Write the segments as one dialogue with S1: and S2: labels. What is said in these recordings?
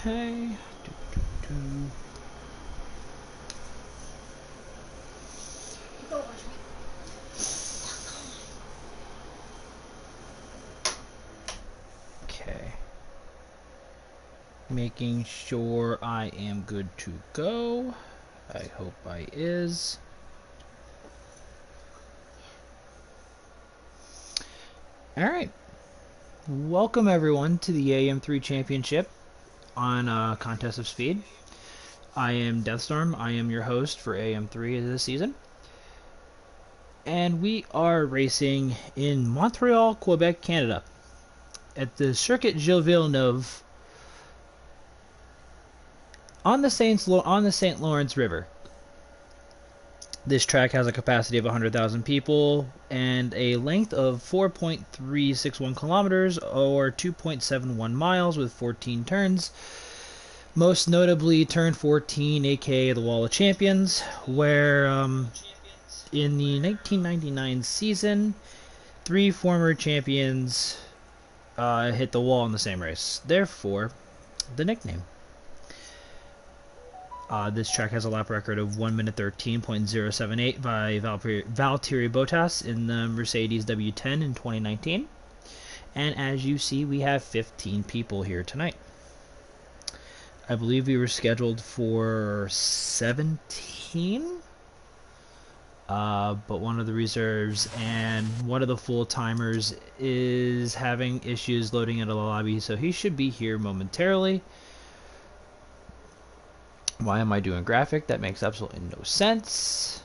S1: Okay. Okay. Making sure I am good to go. I hope I is. Alright. Welcome everyone to the AM3 Championship on Contest of Speed. I am Deathstorm. I am your host for AM3 this season. And we are racing in Montreal, Quebec, Canada, at the Circuit Gilles Villeneuve on the St. Lawrence River. This track has a capacity of 100,000 people and a length of 4.361 kilometers or 2.71 miles with 14 turns. Most notably turn 14, aka the Wall of Champions, where in the 1999 season, 3 former champions hit the wall in the same race. Therefore, the nickname. This track has a lap record of 1 minute 13.078 by Valtteri Bottas in the Mercedes W10 in 2019. And as you see, we have 15 people here tonight. I believe we were scheduled for 17, but one of the reserves and one of the full-timers is having issues loading into the lobby, so he should be here momentarily. Why am I doing graphic? That makes absolutely no sense.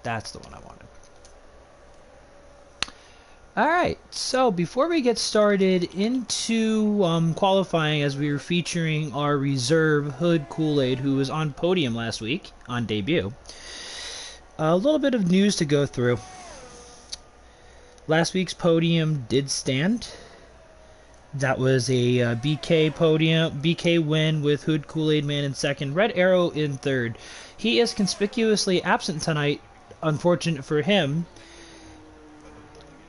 S1: That's the one I wanted. Alright, so before we get started into qualifying, as we were featuring our reserve Hood Kool-Aid, who was on podium last week on debut, a little bit of news to go through. Last week's podium did stand. That was a BK win with Hood Kool-Aid Man in second, Red Arrow in third. He is conspicuously absent tonight, unfortunate for him,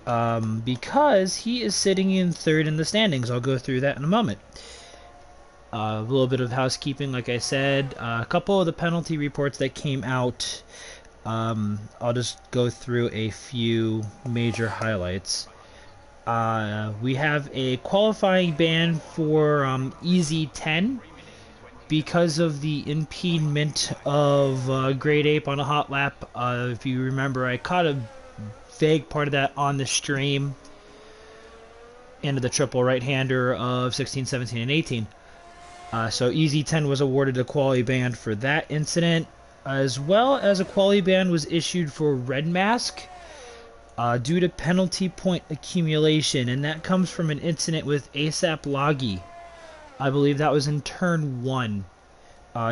S1: because he is sitting in third in the standings. I'll go through that in a moment. A little bit of housekeeping, like I said. A couple of the penalty reports that came out. I'll just go through a few major highlights. We have a qualifying ban for Easy 10 because of the impediment of Great Ape on a hot lap. If you remember, I caught a vague part of that on the stream into the triple right-hander of 16, 17, and 18. So Easy 10 was awarded a quality ban for that incident, as well as a quality ban was issued for Red Mask. Due to penalty point accumulation, and that comes from an incident with ASAP Loggy. I believe that was in turn 1.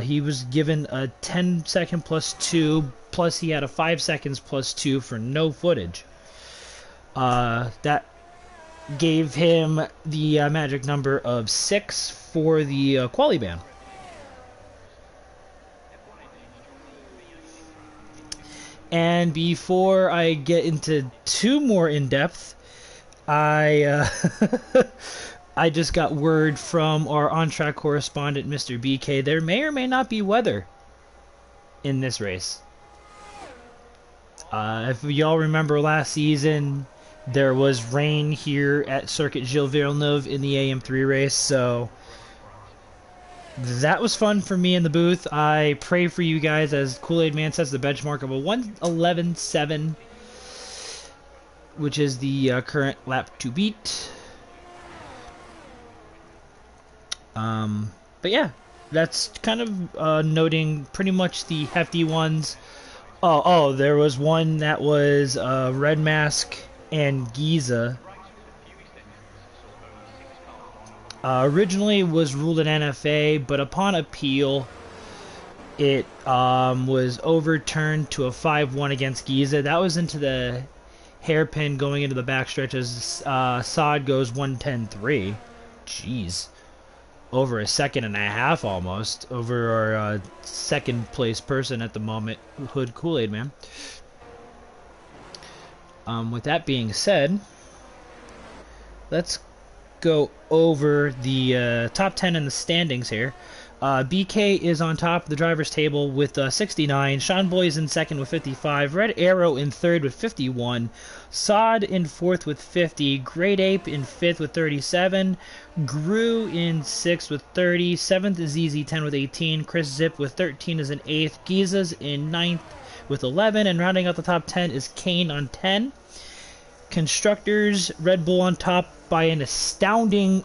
S1: He was given a 10 second plus 2, plus he had a 5 seconds plus 2 for no footage. That gave him the magic number of 6 for the quali ban. And before I get into too more in depth, I I just got word from our on-track correspondent, Mr. BK. There may or may not be weather in this race. If y'all remember last season, there was rain here at Circuit Gilles Villeneuve in the AM3 race, so that was fun for me in the booth. I pray for you guys as Kool-Aid Man sets the benchmark of a 1:11.7, which is the current lap to beat. But yeah, that's kind of noting pretty much the hefty ones. Oh, there was one that was Red Mask and Giza. Originally was ruled an NFA, but upon appeal, it was overturned to a 5-1 against Giza. That was into the hairpin going into the backstretch as Saad goes 1:10.3. Jeez. Over a second and a half almost over our second place person at the moment, Hood Kool-Aid Man. With that being said, let's go over the top 10 in the standings here. BK is on top of the driver's table with 69. Sean Boy is in second with 55. Red Arrow in third with 51. Sod in fourth with 50. Great Ape in fifth with 37. Gru in sixth with 30. Seventh is ZZ10 with 18. Chris Zip with 13 is in eighth. Giza's in ninth with 11. And rounding out the top 10 is Kane on 10. Constructors, Red Bull on top by an astounding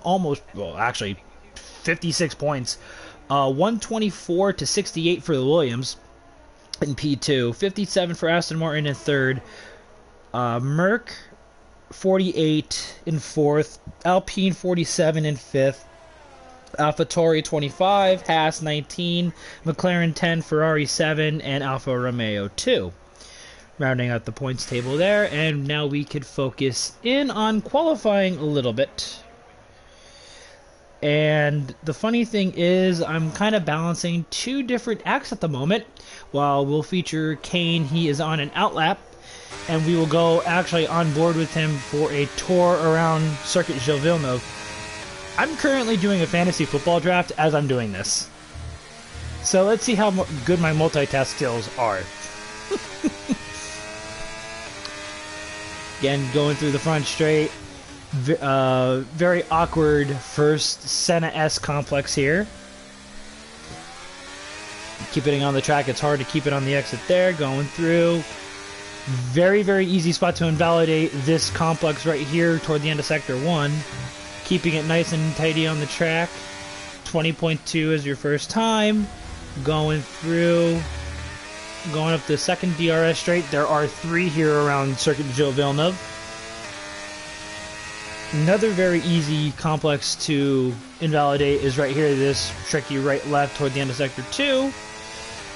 S1: actually 56 points. 124 to 68 for the Williams in P2. 57 for Aston Martin in third. Merc 48 in fourth. Alpine 47 in fifth. AlphaTauri 25. Haas 19. McLaren 10. Ferrari 7. And Alfa Romeo 2. Rounding out the points table there. And now we could focus in on qualifying a little bit. And the funny thing is, I'm kind of balancing two different acts at the moment. While we'll feature Kane, he is on an outlap, and we will go actually on board with him for a tour around Circuit Gilles Villeneuve. I'm currently doing a fantasy football draft as I'm doing this. So let's see how good my multitask skills are. Again, going through the front straight. Very awkward first Senna S complex here. Keeping it on the track, it's hard to keep it on the exit there. Going through. Very, very easy spot to invalidate this complex right here toward the end of Sector 1. Keeping it nice and tidy on the track. 20.2 is your first time. Going through. Going up the second DRS straight. There are 3 here around Circuit Gilles Villeneuve. Another very easy complex to invalidate is right here, this tricky right-left toward the end of Sector 2.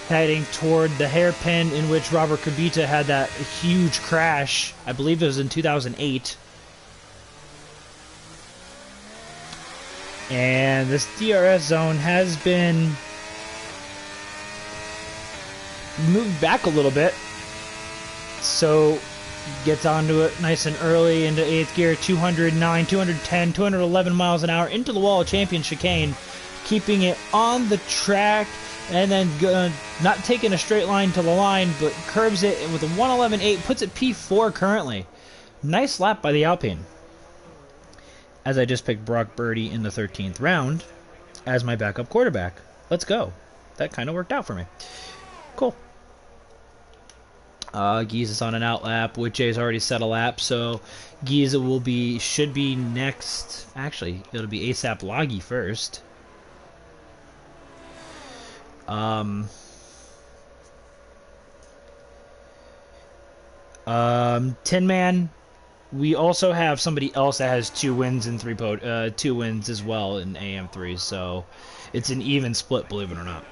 S1: Heading toward the hairpin in which Robert Kubica had that huge crash. I believe it was in 2008. And this DRS zone has been moved back a little bit. So gets onto it nice and early into 8th gear, 209, 210, 211 miles an hour into the wall of Champion Chicane, keeping it on the track and then not taking a straight line to the line, but curves it with a 111.8, puts it P4 currently. Nice lap by the Alpine. As I just picked Brock Birdie in the 13th round as my backup quarterback. Let's go. That kind of worked out for me. Cool. Giza's on an out lap, which Jay's already set a lap, so Giza should be next. Actually, it'll be ASAP Loggy first. Tin Man. We also have somebody else that has 2 wins and 2 wins as well in AM3, so it's an even split, believe it or not.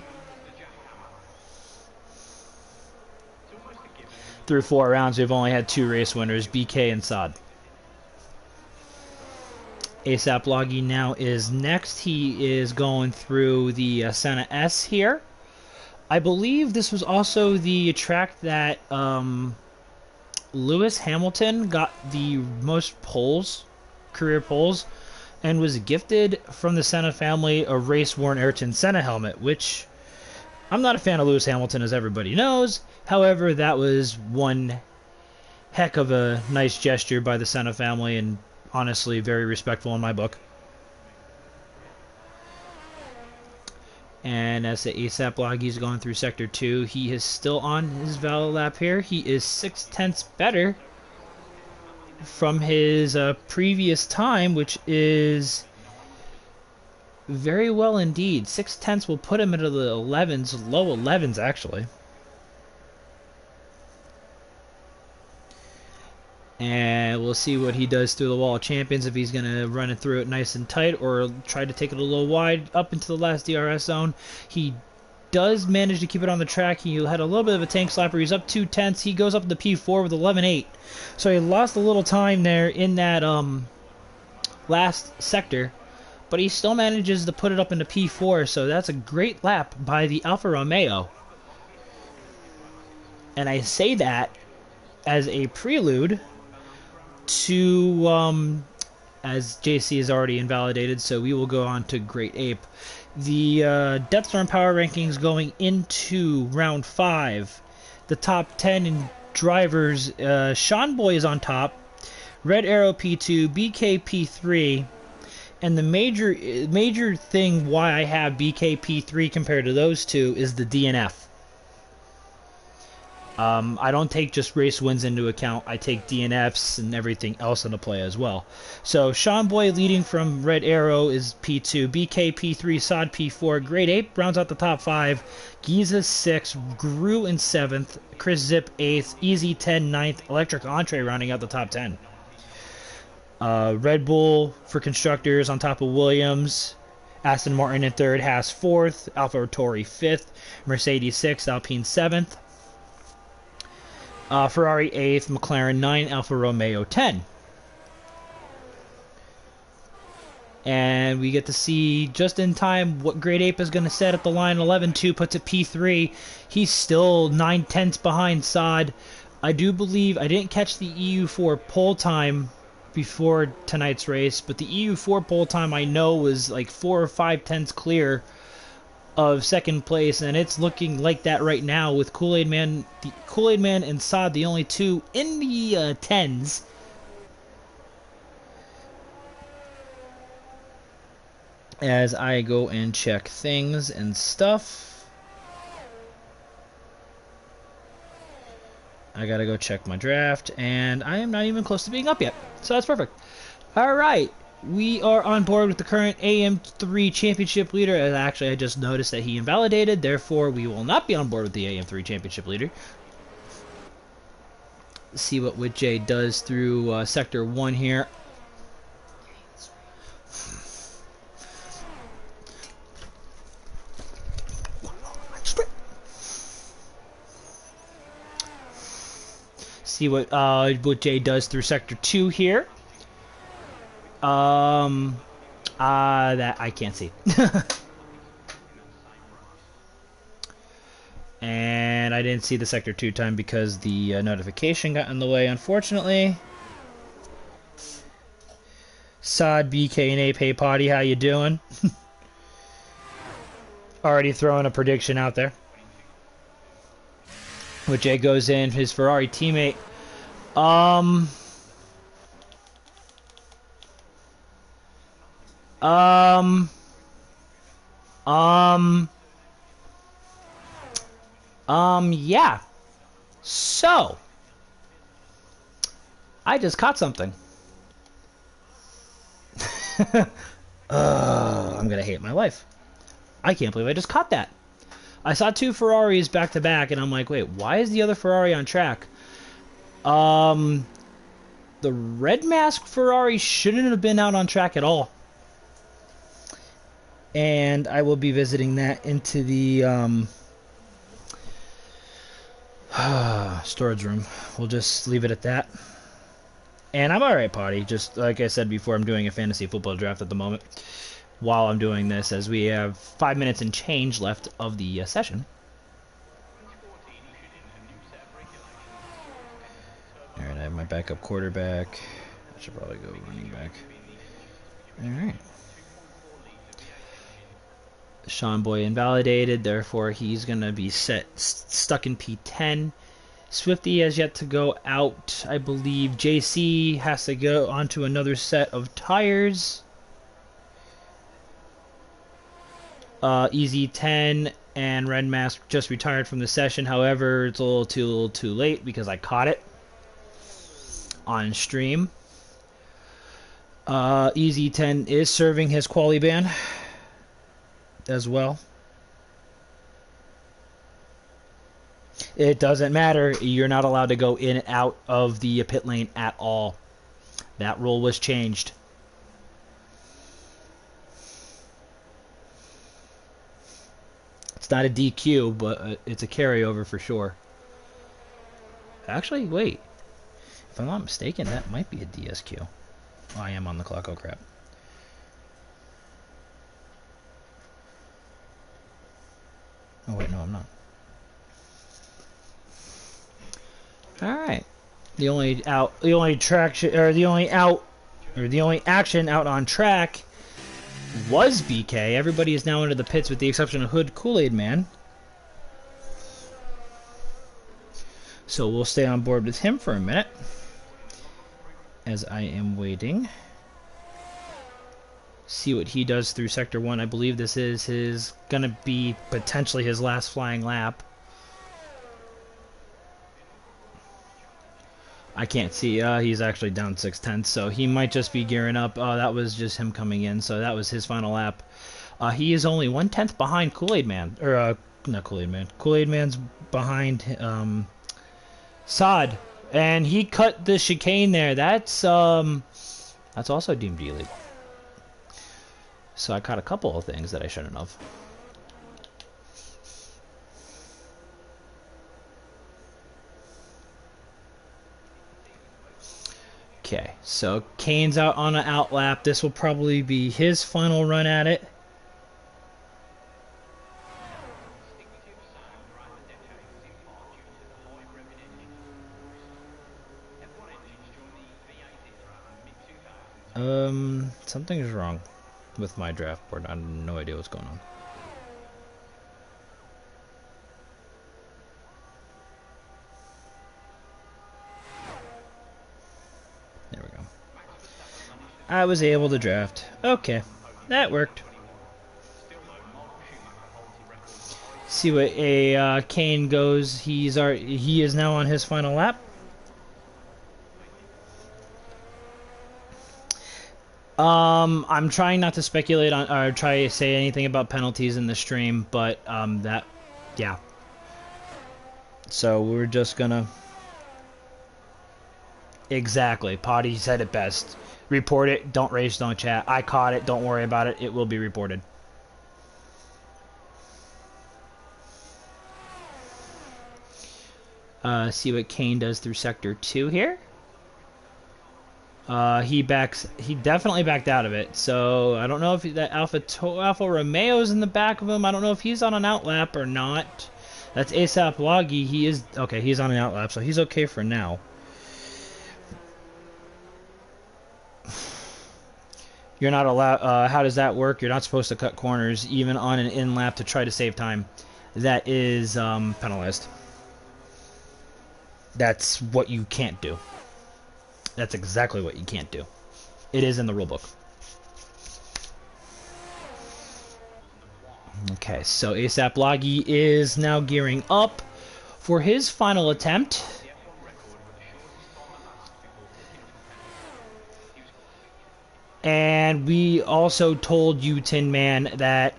S1: Through 4 rounds, we've only had 2 race winners, BK and Sod. ASAP Loggy now is next. He is going through the Senna S here. I believe this was also the track that Lewis Hamilton got the most poles, career poles, and was gifted from the Senna family a race-worn Ayrton Senna helmet, which I'm not a fan of Lewis Hamilton, as everybody knows. However, that was one heck of a nice gesture by the Senna family, and honestly, very respectful in my book. And as the ASAP Loggy's going through Sector 2, he is still on his valid lap here. He is 6/10 better from his previous time, which is very well indeed. 6/10 will put him into the 11s, low 11s actually. And we'll see what he does through the Wall of Champions, if he's going to run it through it nice and tight or try to take it a little wide up into the last DRS zone. He does manage to keep it on the track. He had a little bit of a tank slapper. He's up 2/10. He goes up to P4 with 11.8. So he lost a little time there in that last sector, but he still manages to put it up into P4, so that's a great lap by the Alfa Romeo. And I say that as a prelude to as JC is already invalidated, so we will go on to Great Ape. The Deathstorm power rankings going into round 5. The top 10 in drivers, Sean Boy is on top, Red Arrow P2, BK P3, and the major thing why I have BK P3 compared to those two is the DNF. I don't take just race wins into account. I take DNFs and everything else into play as well. So Sean Boy leading from Red Arrow is P2, BK P3, Sod P4, Great Ape rounds out the top 5, Giza 6th, Gru in 7th, Chris Zip 8th, Easy 10 9th, Electric Entree rounding out the top 10. Red Bull for constructors on top of Williams, Aston Martin in 3rd, Haas 4th, AlphaTauri 5th, Mercedes 6th, Alpine 7th. Ferrari 8th, McLaren 9, Alfa Romeo 10. And we get to see just in time what Great Ape is going to set at the line. 11-2 puts it P3. He's still 9/10 behind Sod. I do believe, I didn't catch the EU4 pole time before tonight's race, but the EU4 pole time I know was like 4 or 5 tenths clear of 2nd place, and it's looking like that right now with Kool-Aid Man and Sod the only two in the 10s. As I go and check things and stuff, I gotta go check my draft, and I am not even close to being up yet, so that's perfect. Alright, we are on board with the current AM3 championship leader. Actually, I just noticed that he invalidated, therefore we will not be on board with the AM3 championship leader. Let's see what J does through Sector 1 here. See what J does through Sector 2 here. That I can't see. And I didn't see the Sector 2 time because the notification got in the way, unfortunately. Sod, BK, and Ape, hey Potty, how you doing? Already throwing a prediction out there. With Jay goes in, his Ferrari teammate. Yeah. So, I just caught something. I'm gonna hate my life. I can't believe I just caught that. I saw 2 Ferraris back to back, and I'm like, wait, why is the other Ferrari on track? The red mask Ferrari shouldn't have been out on track at all. And I will be visiting that into the storage room. We'll just leave it at that. And I'm alright, Potty. Just like I said before, I'm doing a fantasy football draft at the moment. While I'm doing this, as we have 5 minutes and change left of the session. Alright, I have my backup quarterback. I should probably go running back. Alright. Sean Boy invalidated, therefore he's going to be stuck in P10. Swifty has yet to go out. I believe JC has to go onto another set of tires. Easy 10 and Red Mask just retired from the session. However, it's a little too late because I caught it on stream. Easy 10 is serving his quali ban as well. It doesn't matter. You're not allowed to go in and out of the pit lane at all. That rule was changed. It's not a DQ, but it's a carryover for sure. Actually, wait. If I'm not mistaken, that might be a DSQ. Oh, I am on the clock. Oh, crap. Oh, wait, no, I'm not. Alright. The only out or the only action out on track was BK. Everybody is now into the pits with the exception of Hood Kool-Aid Man. So we'll stay on board with him for a minute as I am waiting. See what he does through Sector 1. I believe this is gonna be potentially his last flying lap. I can't see. He's actually down 6/10, so he might just be gearing up. That was just him coming in, so that was his final lap. He is only 1/10 behind Kool-Aid Man, or not Kool-Aid Man. Kool-Aid Man's behind Sod, and he cut the chicane there. That's also deemed illegal. So I caught a couple of things that I shouldn't have. Okay, so Kane's out on an outlap. This will probably be his final run at it. Something's wrong with my draft board. I have no idea what's going on. There we go. I was able to draft. Okay, that worked. See what a Kane goes. He is now on his final lap. I'm trying not to speculate on or try to say anything about penalties in the stream, but yeah. So we're just gonna. Exactly. Potty said it best. Report it. Don't rage. Don't chat. I caught it. Don't worry about it. It will be reported. See what Kane does through Sector 2 here. He definitely backed out of it. So I don't know if that Alfa Romeo's in the back of him. I don't know if he's on an outlap or not. That's ASAP Loggy. He is okay. He's on an outlap, so he's okay for now. You're not allowed. How does that work? You're not supposed to cut corners even on an in lap to try to save time. That is penalized. That's what you can't do. That's exactly what you can't do. It is in the rulebook. Okay, so ASAP Loggy is now gearing up for his final attempt. And we also told you, Tin Man, that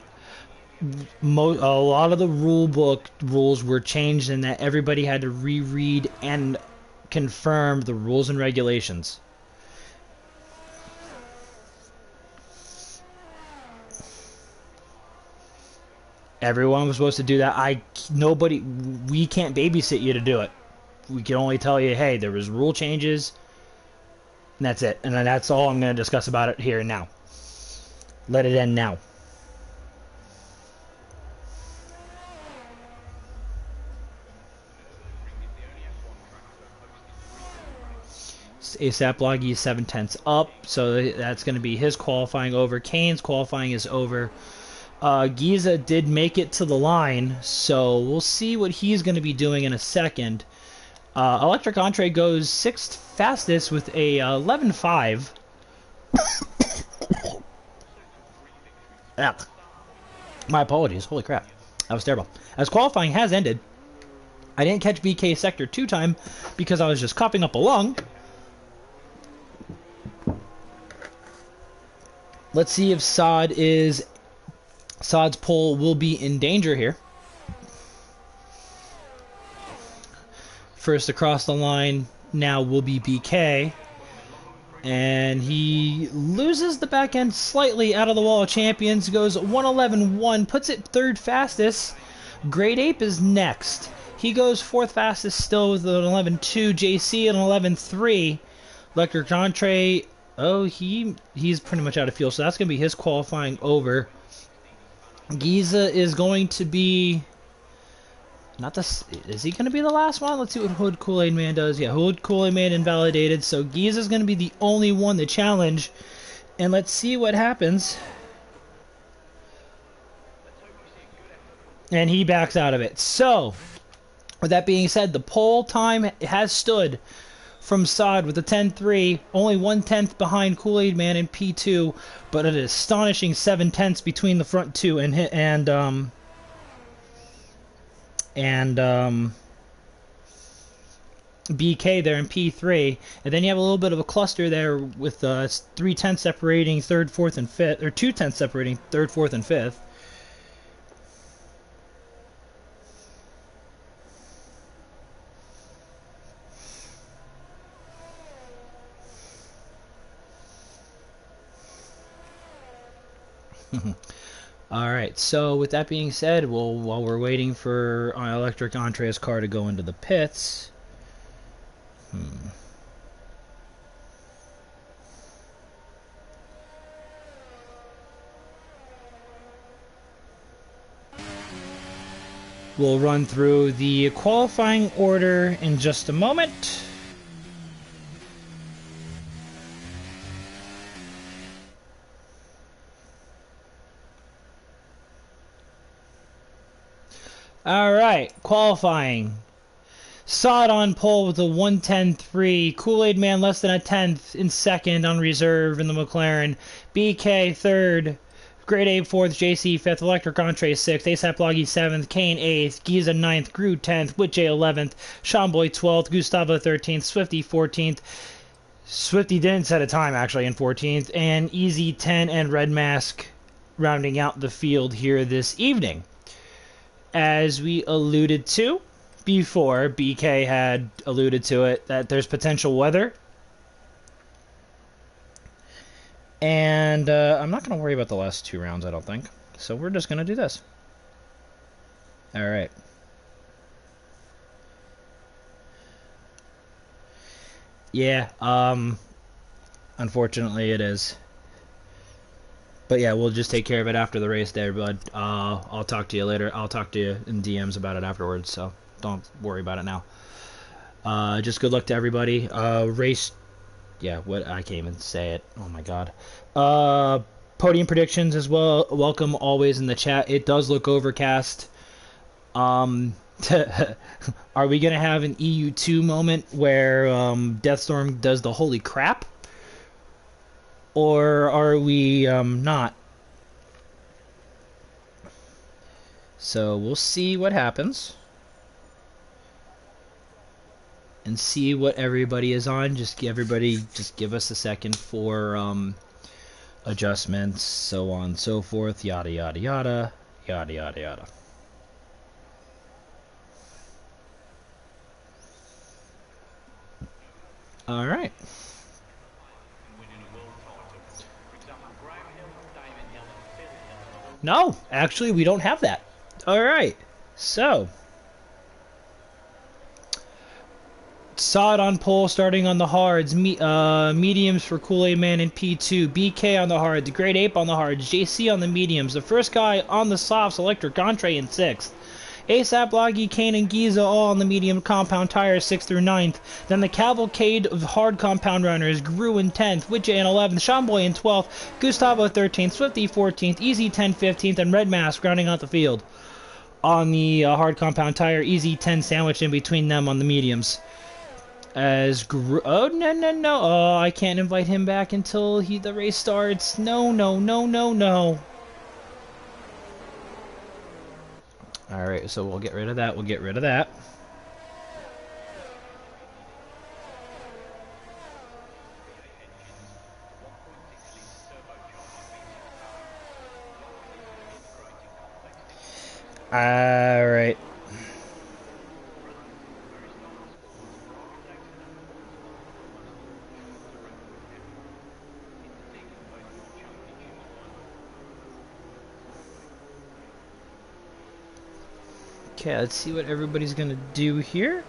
S1: a lot of the rulebook rules were changed and that everybody had to reread and confirm the rules and regulations. Everyone was supposed to do that. We can't babysit you to do it. We can only tell you, hey, there was rule changes, and that's it. And that's all I'm going to discuss about it here and now. Let it end now. ASAP Loggy is 7/10 up, so that's going to be his qualifying over. Kane's qualifying is over. Giza did make it to the line, so we'll see what he's going to be doing in a second. Electric Entree goes 6th fastest with a 11.5. My apologies. Holy crap. That was terrible. As qualifying has ended, I didn't catch BK Sector 2 time because I was just coughing up a lung. Let's see if Sod's pole will be in danger here. First across the line now will be BK. And he loses the back end slightly out of the wall of champions. Goes 1:11.1, puts it 3rd fastest. Great Ape is next. He goes 4th fastest still with an 11.2. JC an 11.3. Electric Entree. Oh, he's pretty much out of fuel, so that's going to be his qualifying over. Giza is going to be Not this. Is he going to be the last one? Let's see what Hood Kool-Aid Man does. Yeah, Hood Kool-Aid Man invalidated. So Giza's going to be the only one to challenge. And let's see what happens. And he backs out of it. So, with that being said, the poll time has stood from Sod with a 10-3, only 1/10 behind Kool-Aid Man in P2, but an astonishing 7/10 between the front two and BK there in P3, and then you have a little bit of a cluster there with 3/10 separating third, fourth, and fifth, or 2/10 separating third, fourth, and fifth. All right. So with that being said, while we're waiting for Electric Entree's car to go into the pits. We'll run through the qualifying order in just a moment. All right, qualifying. Sod on pole with a 1:10.3. Kool-Aid Man less than a tenth in second on reserve in the McLaren. BK third. Grade A fourth. JC fifth. Electric Entree sixth. ASAP Loggy seventh. Kane eighth. Giza ninth. Groot 10th. Witch 11th. Shamboy 12th. Gustavo 13th. Swifty 14th. Swifty didn't set a time actually in 14th. And Easy 10 and Red Mask rounding out the field here this evening. As we alluded to before, BK had alluded to it, that there's potential weather. And I'm not going to worry about the last two rounds, I don't think. So we're just going to do this. Alright. Yeah, unfortunately it is. But yeah, we'll just take care of it after the race there, bud. I'll talk to you later. I'll talk to you in DMs about it afterwards, so don't worry about it now. Just good luck to everybody. Race... Yeah, what? I can't even say it. Oh my god. Podium predictions as well. Welcome always in the chat. It does look overcast. Are we going to have an EU2 moment where Deathstorm does the holy crap? Or are we not? So we'll see what happens. And see what everybody is on. Just give us a second for adjustments, so on and so forth, yada yada yada, yada yada yada. All right. No, actually, we don't have that. All right, so Sod on pole, starting on the hards. Mediums for Kool-Aid Man in P2. BK on the hards. Great Ape on the hards. JC on the mediums. The first guy on the softs, Electric Entree in 6th. ASAP, Loggy, Kane, and Giza all on the medium compound tires 6th through 9th. Then the cavalcade of hard compound runners. Gru in 10th. Witch in 11th. Shamboy in 12th. Gustavo 13th. Swifty 14th. Easy 10 15th. And Red Mask rounding out the field. On the hard compound tire. Easy 10 sandwiched in between them on the mediums. Oh, no. Oh, I can't invite him back until the race starts. No. Alright, so we'll get rid of that. Alright. Okay, let's see what everybody's gonna do here.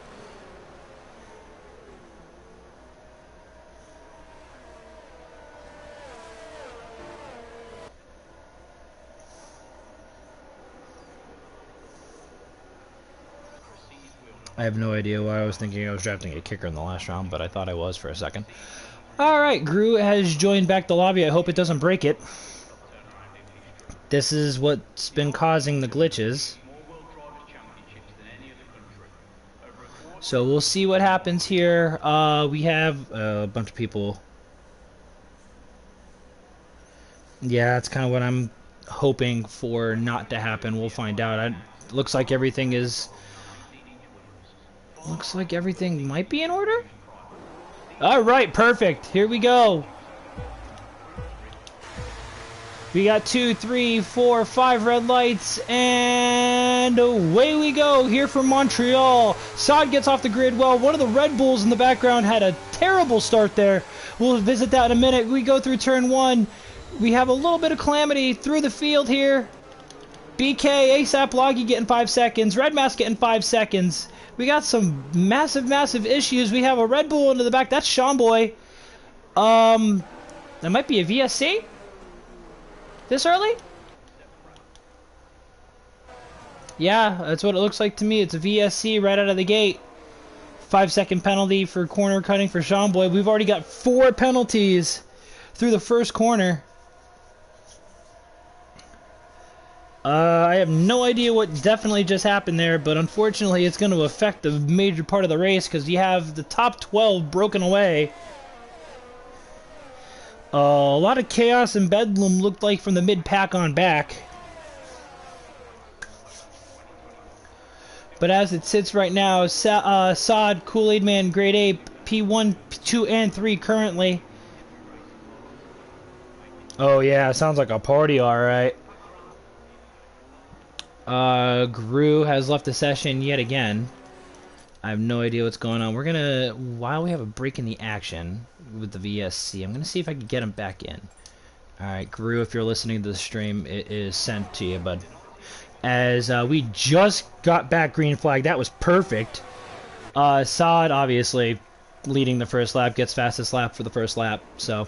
S1: I have no idea why I was thinking I was drafting a kicker in the last round, but I thought I was for a second. Alright, Gru has joined back the lobby. I hope it doesn't break it. This is what's been causing the glitches. So we'll see what happens here. We have a bunch of people. Yeah, that's kind of what I'm hoping for not to happen. We'll find out. Looks like everything is... Looks like everything might be in order? Alright, perfect. Here we go. We got 2, 3, 4, 5 red lights, and away we go here from Montreal. Saad gets off the grid well. One of the Red Bulls in the background had a terrible start there. We'll visit that in a minute. We go through turn 1. We have a little bit of calamity through the field here. BK, ASAP Loggy getting 5 seconds. Red Mask getting 5 seconds. We got some massive issues. We have a Red Bull into the back. That's Sean Boy. That might be a VSC? This early? Yeah, that's what it looks like to me. It's a VSC right out of the gate. 5-second penalty for corner cutting for Sean Boy. We've already got 4 penalties through the first corner. I have no idea what definitely just happened there, but unfortunately it's going to affect a major part of the race because you have the top 12 broken away. A lot of chaos and bedlam looked like from the mid-pack on back. But as it sits right now, Saad, Kool-Aid Man, Grade Ape, P1, P2, and 3 currently. Oh yeah, sounds like a party, alright. Gru has left the session yet again. I have no idea what's going on. We're gonna, while we have a break in the action with the VSC, I'm gonna see if I can get him back in. Alright, Gru, if you're listening to the stream, it is sent to you, bud. As we just got back green flag, that was perfect. Saad, obviously, leading the first lap, gets fastest lap for the first lap, so...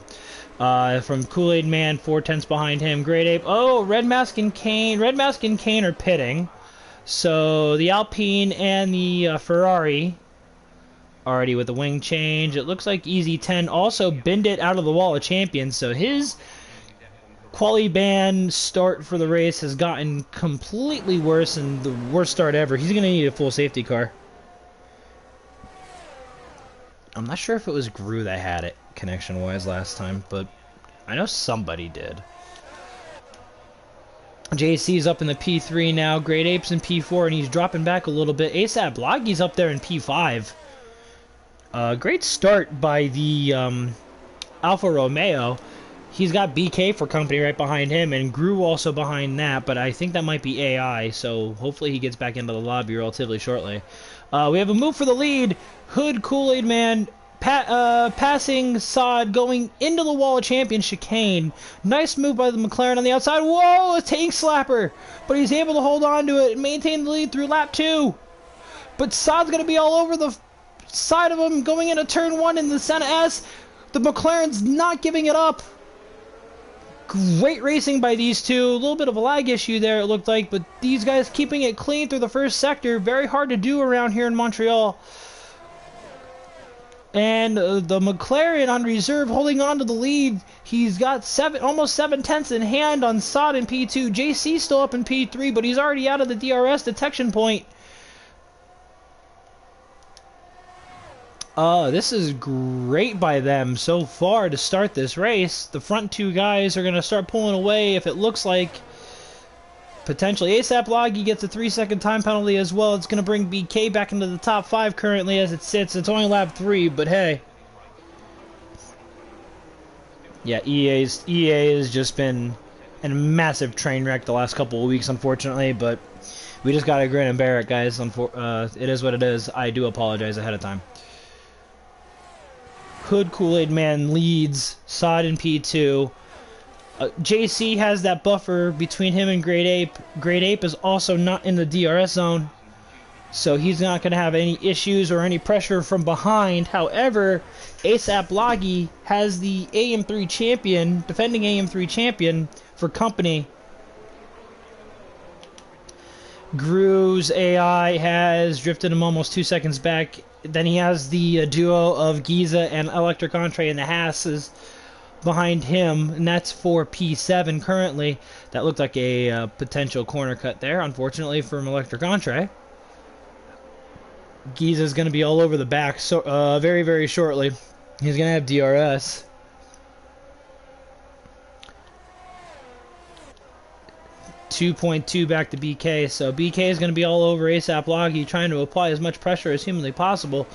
S1: from Kool-Aid Man, 4/10 behind him. Great Ape. Oh, Red Mask and Kane are pitting. So the Alpine and the Ferrari already with the wing change. It looks like Easy 10 also binned it out of the Wall of Champions. So his quali ban start for the race has gotten completely worse and the worst start ever. He's going to need a full safety car. I'm not sure if it was Gru that had it connection-wise last time, but I know somebody did. JC's up in the P3 now. Great Ape's in P4, and he's dropping back a little bit. ASAP Bloggy's up there in P5. Great start by the Alfa Romeo. He's got BK for company right behind him, and Gru also behind that, but I think that might be AI, so hopefully he gets back into the lobby relatively shortly. We have a move for the lead. Hood, Kool-Aid Man, passing Saad, going into the Wall of Champions chicane. Nice move by the McLaren on the outside. Whoa, a tank slapper! But he's able to hold on to it and maintain the lead through lap 2. But Saad's going to be all over the side of him going into turn 1 in the Senna S. The McLaren's not giving it up. Great racing by these two. A little bit of a lag issue there, it looked like, but these guys keeping it clean through the first sector. Very hard to do around here in Montreal. And the McLaren on reserve holding on to the lead. He's got almost 7/10 in hand on Saad in P2. JC still up in P3, but he's already out of the DRS detection point. This is great by them so far to start this race. The front two guys are going to start pulling away if it looks like potentially. ASAP Loggy gets a 3-second time penalty as well. It's going to bring BK back into the top 5 currently as it sits. It's only lap 3, but hey. Yeah, EA has just been a massive train wreck the last couple of weeks, unfortunately, but we just got to grin and bear it, guys. It is what it is. I do apologize ahead of time. Hood Kool-Aid Man leads, Saad in P2. JC has that buffer between him and Great Ape. Great Ape is also not in the DRS zone, so he's not going to have any issues or any pressure from behind. However, ASAP Loggy has the AM3 champion, defending AM3 champion for company. Gru's AI has drifted him almost 2 seconds back. Then he has the duo of Giza and Electric Entree and the Hasses behind him, and that's for P7 currently. That looked like a potential corner cut there, unfortunately, from Electric Entree. Giza's going to be all over the back very, very shortly. He's going to have DRS. .2 back to BK, so BK is going to be all over ASAP Loggy, trying to apply as much pressure as humanly possible.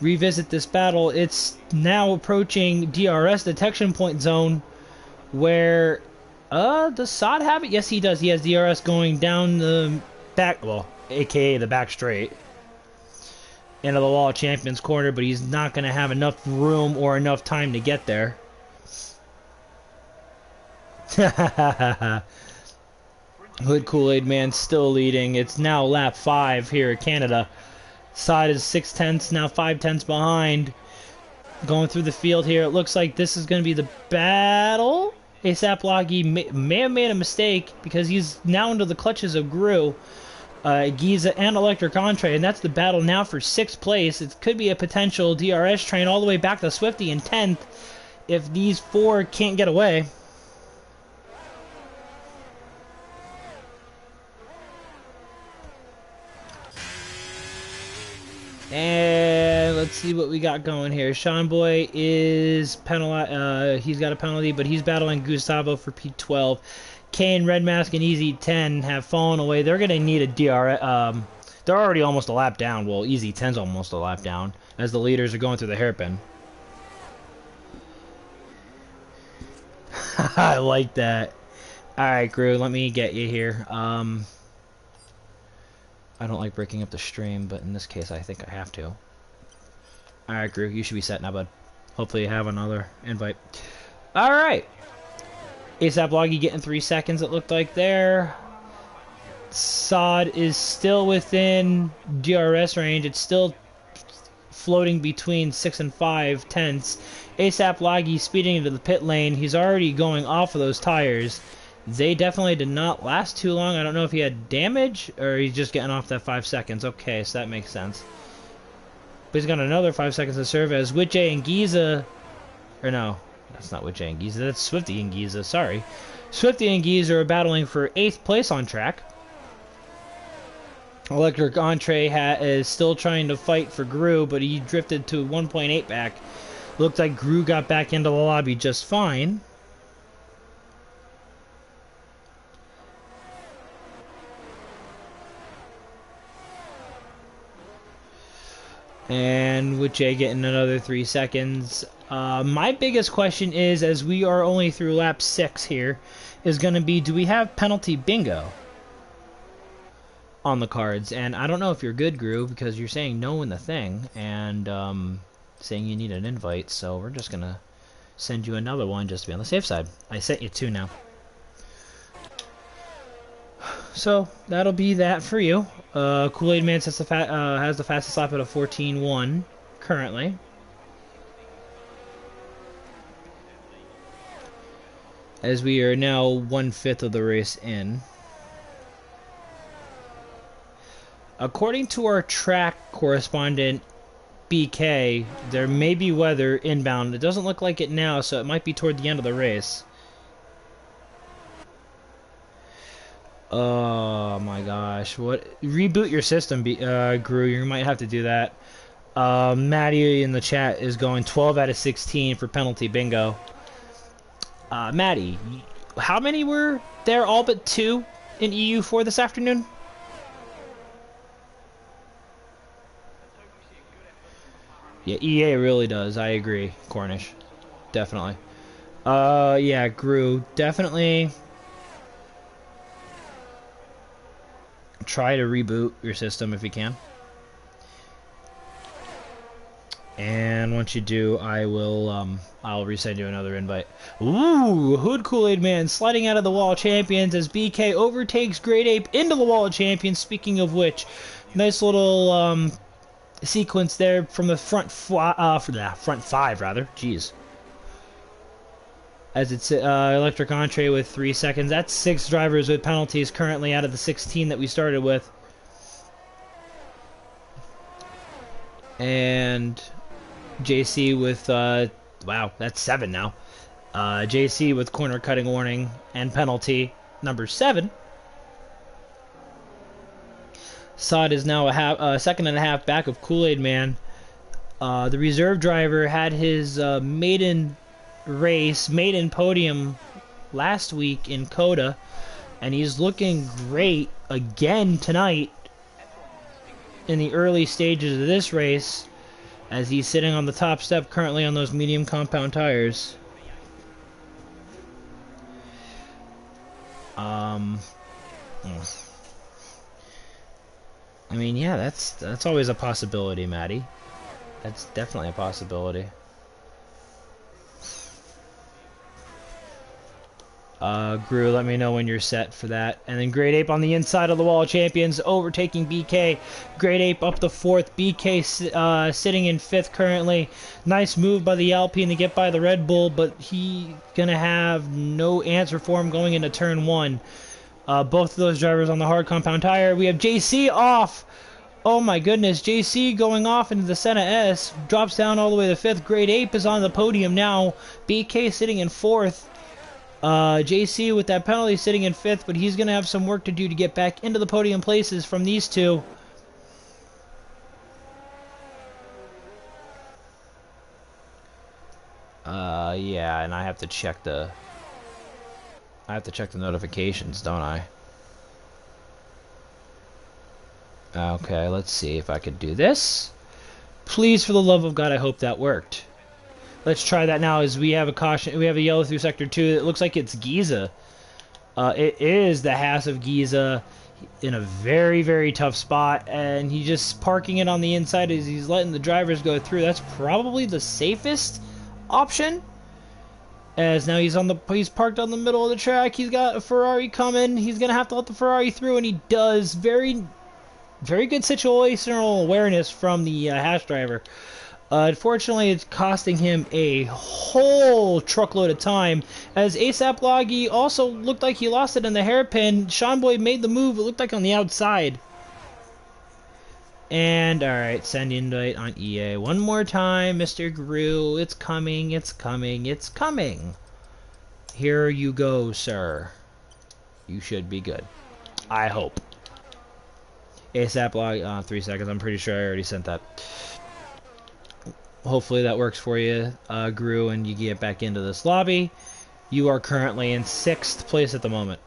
S1: Revisit this battle. It's now approaching DRS detection point zone, where does Sod have it? Yes, he does. He has DRS going down the back, well, aka the back straight into the Wall of Champions corner, but he's not going to have enough room or enough time to get there. Hood Kool-Aid Man still leading. It's now lap 5 here at Canada. Sod is 6/10, now 5/10 behind. Going through the field here. It looks like this is going to be the battle. ASAP Loggy may have made a mistake because he's now into the clutches of Gru, Giza, and Electric Entree, and that's the battle now for 6th place. It could be a potential DRS train all the way back to Swifty in 10th if these 4 can't get away. And let's see what we got going here. Sean Boy is penalized. He's got a penalty, but he's battling Gustavo for P12. Kane, Red Mask, and Easy 10 have fallen away. They're going to need a DRS. They're already almost a lap down. Well, Easy 10's almost a lap down as the leaders are going through the hairpin. I like that. All right, Gru, let me get you here. I don't like breaking up the stream, but in this case, I think I have to. Alright, Gru, you should be set now, bud. Hopefully you have another invite. Alright. ASAP Loggy getting 3 seconds, it looked like there. Sod is still within DRS range. It's still floating between 6 and 5/10. ASAP Loggy speeding into the pit lane. He's already going off of those tires. They definitely did not last too long. I don't know if he had damage or he's just getting off that 5 seconds. Okay, so that makes sense. But he's got another 5 seconds to serve as Witjay and Giza. Or no, that's not Witjay and Giza. That's Swifty and Giza. Sorry. Swifty and Giza are battling for 8th place on track. Electric Entree is still trying to fight for Gru, but he drifted to 1.8 back. Looked like Gru got back into the lobby just fine. And with Jay getting another 3 seconds. My biggest question is, as we are only through lap 6 here, is going to be, do we have penalty bingo on the cards? And I don't know if you're good, Gru, because you're saying no in the thing, and saying you need an invite, so we're just going to send you another one just to be on the safe side. I sent you 2 now. So that'll be that for you. Kool-Aid Man has the fastest lap at a 14.1 currently. As we are now 1/5 of the race in. According to our track correspondent BK, there may be weather inbound. It doesn't look like it now, so it might be toward the end of the race. Oh my gosh, what? Reboot your system, Gru, you might have to do that. Maddie in the chat is going 12 out of 16 for penalty bingo. Maddie, how many were there? All but 2 in EU4 this afternoon? Yeah, EA really does, I agree, Cornish. Definitely. Yeah, Gru, definitely try to reboot your system if you can. And once you do, I'll resend you another invite. Ooh, Hood Kool-Aid Man sliding out of the Wall of Champions as BK overtakes Great Ape into the Wall of Champions. Speaking of which, nice little sequence there from the front 5 rather. Jeez. as it's electric entree with 3 seconds. That's 6 drivers with penalties currently out of the 16 that we started with. And JC with, wow, that's 7 now. JC with corner cutting warning and penalty number 7. Sod is now a second and a half back of Kool-Aid Man. The reserve driver had his maiden podium last week in Coda, and he's looking great again tonight in the early stages of this race, as he's sitting on the top step currently on those medium compound tires. I mean, yeah, that's always a possibility, Maddie. That's definitely a possibility. Gru, let me know when you're set for that. And then Great Ape on the inside of the wall, champions overtaking BK. Great Ape up to 4th. BK sitting in 5th currently. Nice move by the Alpine to get by the Red Bull, but he gonna have no answer for him going into turn 1. Both of those drivers on the hard compound tire. We have JC off. Oh my goodness, JC going off into the Senna S. Drops down all the way to 5th. Great Ape is on the podium now. BK sitting in 4th. JC with that penalty sitting in 5th, but he's going to have some work to do to get back into the podium places from these two. Yeah, and I have to check the notifications, don't I? Okay, let's see if I could do this. Please, for the love of God, I hope that worked. Let's try that now as we have a caution. We have a yellow through sector 2. It looks like it's Giza. It is the Haas of Giza in a very, very tough spot, and he's just parking it on the inside as he's letting the drivers go through. That's probably the safest option. As now he's parked on the middle of the track. He's got a Ferrari coming. He's gonna have to let the Ferrari through, and he does. Very, very good situational awareness from the Haas driver. Unfortunately, it's costing him a whole truckload of time, as ASAP Loggy also looked like he lost it in the hairpin. Sean Boy made the move, it looked like on the outside. And, alright, send invite on EA. One more time, Mr. Gru. It's coming, it's coming, it's coming. Here you go, sir. You should be good. I hope. ASAP Loggy, 3 seconds, I'm pretty sure I already sent that. Hopefully that works for you, Gru, and you get back into this lobby. You are currently in 6th place at the moment.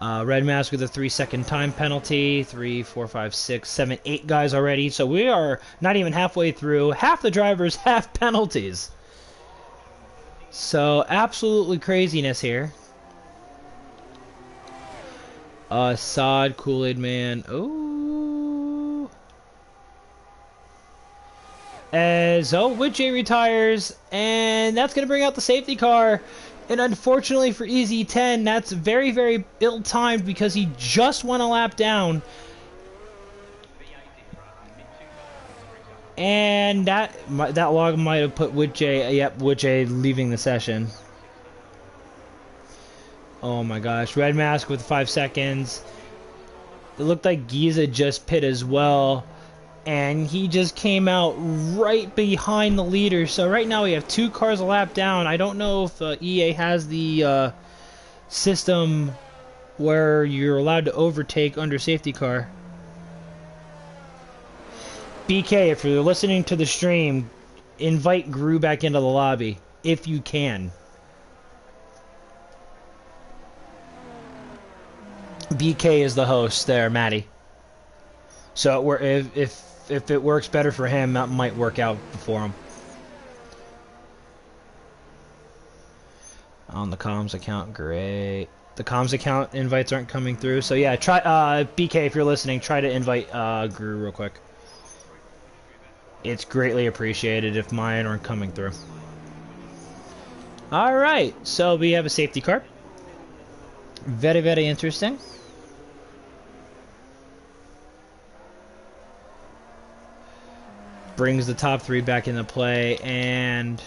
S1: Red Mask with a 3-second time penalty. 3, 4, 5, 6, 7, 8 guys already. So we are not even halfway through. Half the drivers have penalties. So absolutely craziness here. Sod, Kool-Aid Man. Oh. As Witchay retires, and that's going to bring out the safety car. And unfortunately for Easy 10, that's very, very ill-timed because he just went a lap down. And that log might have put Witchay, yep, Witchay leaving the session. Oh my gosh, Red Mask with 5 seconds. It looked like Giza just pit as well. And he just came out right behind the leader. So right now we have 2 cars a lap down. I don't know if EA has the system where you're allowed to overtake under safety car. BK, if you're listening to the stream, invite Gru back into the lobby, if you can. BK is the host there, Maddie. So if it works better for him, that might work out for him. On the comms account, great. The comms account invites aren't coming through, so yeah, try BK if you're listening, try to invite Gru real quick. It's greatly appreciated if mine aren't coming through. Alright, so we have a safety car. Very, very interesting. Brings the top 3 back into play, and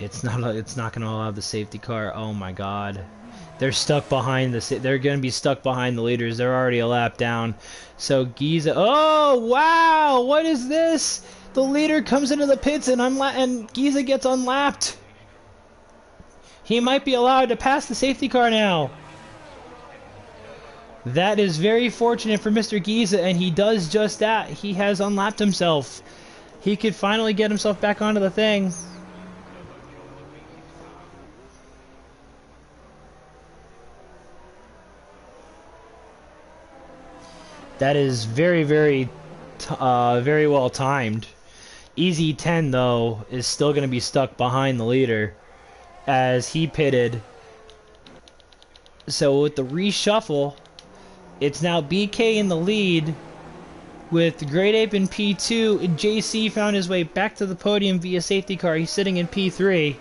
S1: It's not going to allow the safety car. Oh my god. They're stuck behind they're going to be stuck behind the leaders. They're already a lap down. So Giza, oh wow, what is this? The leader comes into the pits and Giza gets unlapped. He might be allowed to pass the safety car now. That is very fortunate for Mr. Giza, and he does just that. He has unlapped himself. He could finally get himself back onto the thing. That is very, very well timed. Easy 10 though is still going to be stuck behind the leader as he pitted. So with the reshuffle, it's now BK in the lead with Great Ape in P2. JC found his way back to the podium via safety car. He's sitting in P3.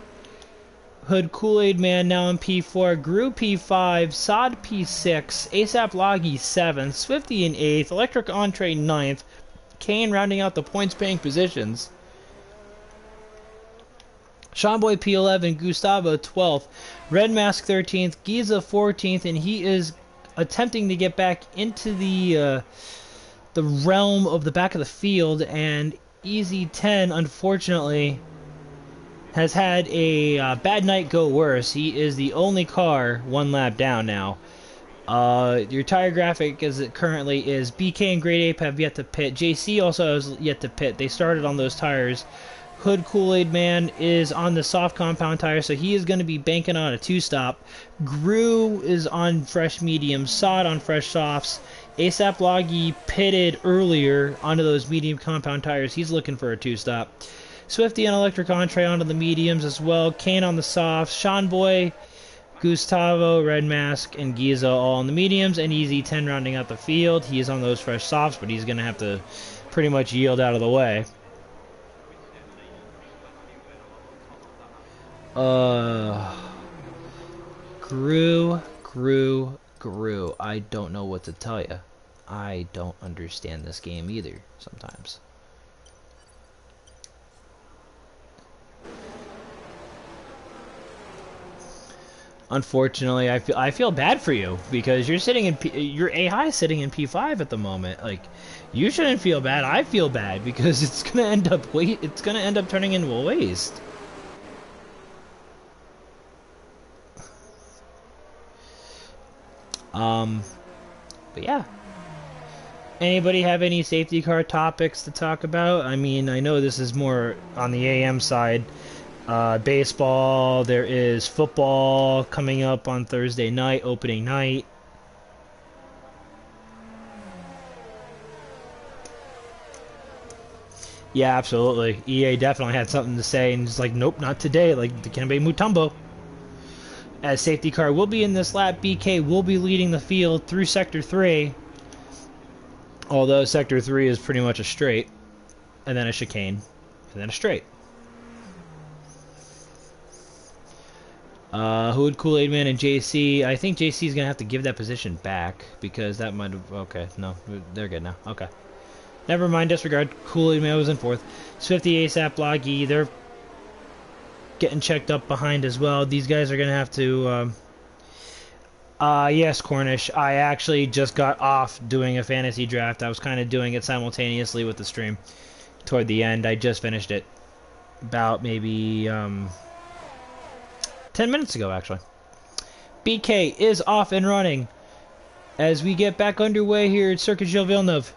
S1: Hood Kool-Aid Man now in P4, Gru P5, Sod P6, ASAP Loggy 7th, Swifty in 8th, Electric Entree 9th, Kane rounding out the points-paying positions. Seanboy P11, Gustavo 12th, Red Mask 13th, Giza 14th, and he is attempting to get back into the realm of the back of the field, and Easy 10, unfortunately, has had a bad night go worse. He is the only car one lap down now. Your tire graphic as it currently is, BK and Great Ape have yet to pit. JC also has yet to pit. They started on those tires. Hood Kool-Aid Man is on the soft compound tire, so he is going to be banking on a two-stop. Gru is on fresh mediums, Sod on fresh softs. ASAP Loggy pitted earlier onto those medium compound tires. He's looking for a two-stop. Swifty and Electric Entree onto the mediums as well. Kane on the softs. Sean Boy, Gustavo, Red Mask, and Giza all on the mediums. And Easy 10 rounding out the field. He is on those fresh softs, but he's going to have to pretty much yield out of the way. Gru. I don't know what to tell you. I don't understand this game either sometimes. Unfortunately, I feel bad for you because you're sitting in your A-High sitting in P5 at the moment. Like, you shouldn't feel bad. I feel bad because it's gonna end up turning into a waste. But yeah. Anybody have any safety car topics to talk about? I mean, I know this is more on the AM side. Baseball, there is football coming up on Thursday night, opening night. Yeah, absolutely. EA definitely had something to say, and it's like, nope, not today, like the Dikembe Mutombo. As safety car will be in this lap, BK will be leading the field through Sector 3. Although Sector 3 is pretty much a straight, and then a chicane, and then a straight. Hood, Kool-Aid Man, and JC. I think JC is going to have to give that position back because that might have... Okay, no, they're good now. Okay. Never mind, disregard. Kool-Aid Man was in 4th. Swifty, ASAP, Loggy, they're getting checked up behind as well. These guys are going to have to... yes, Cornish. I actually just got off doing a fantasy draft. I was kind of doing it simultaneously with the stream. Toward the end, I just finished it. About maybe... 10 minutes ago, actually. BK is off and running as we get back underway here at Circuit Gilles Villeneuve,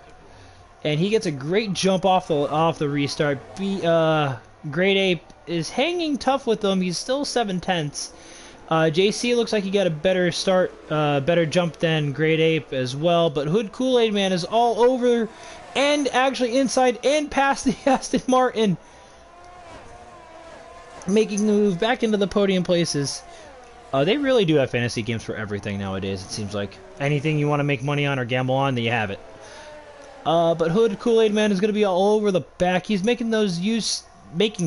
S1: and he gets a great jump off the restart. Great Ape is hanging tough with them. He's still 7/10. JC looks like he got a better start, better jump than Great Ape as well. But Hood Kool-Aid Man is all over and actually inside and past the Aston Martin, making the move back into the podium places. They really do have fantasy games for everything nowadays, it seems like. Anything you want to make money on or gamble on, then you have it. But Hood Kool-Aid Man is going to be all over the back. He's making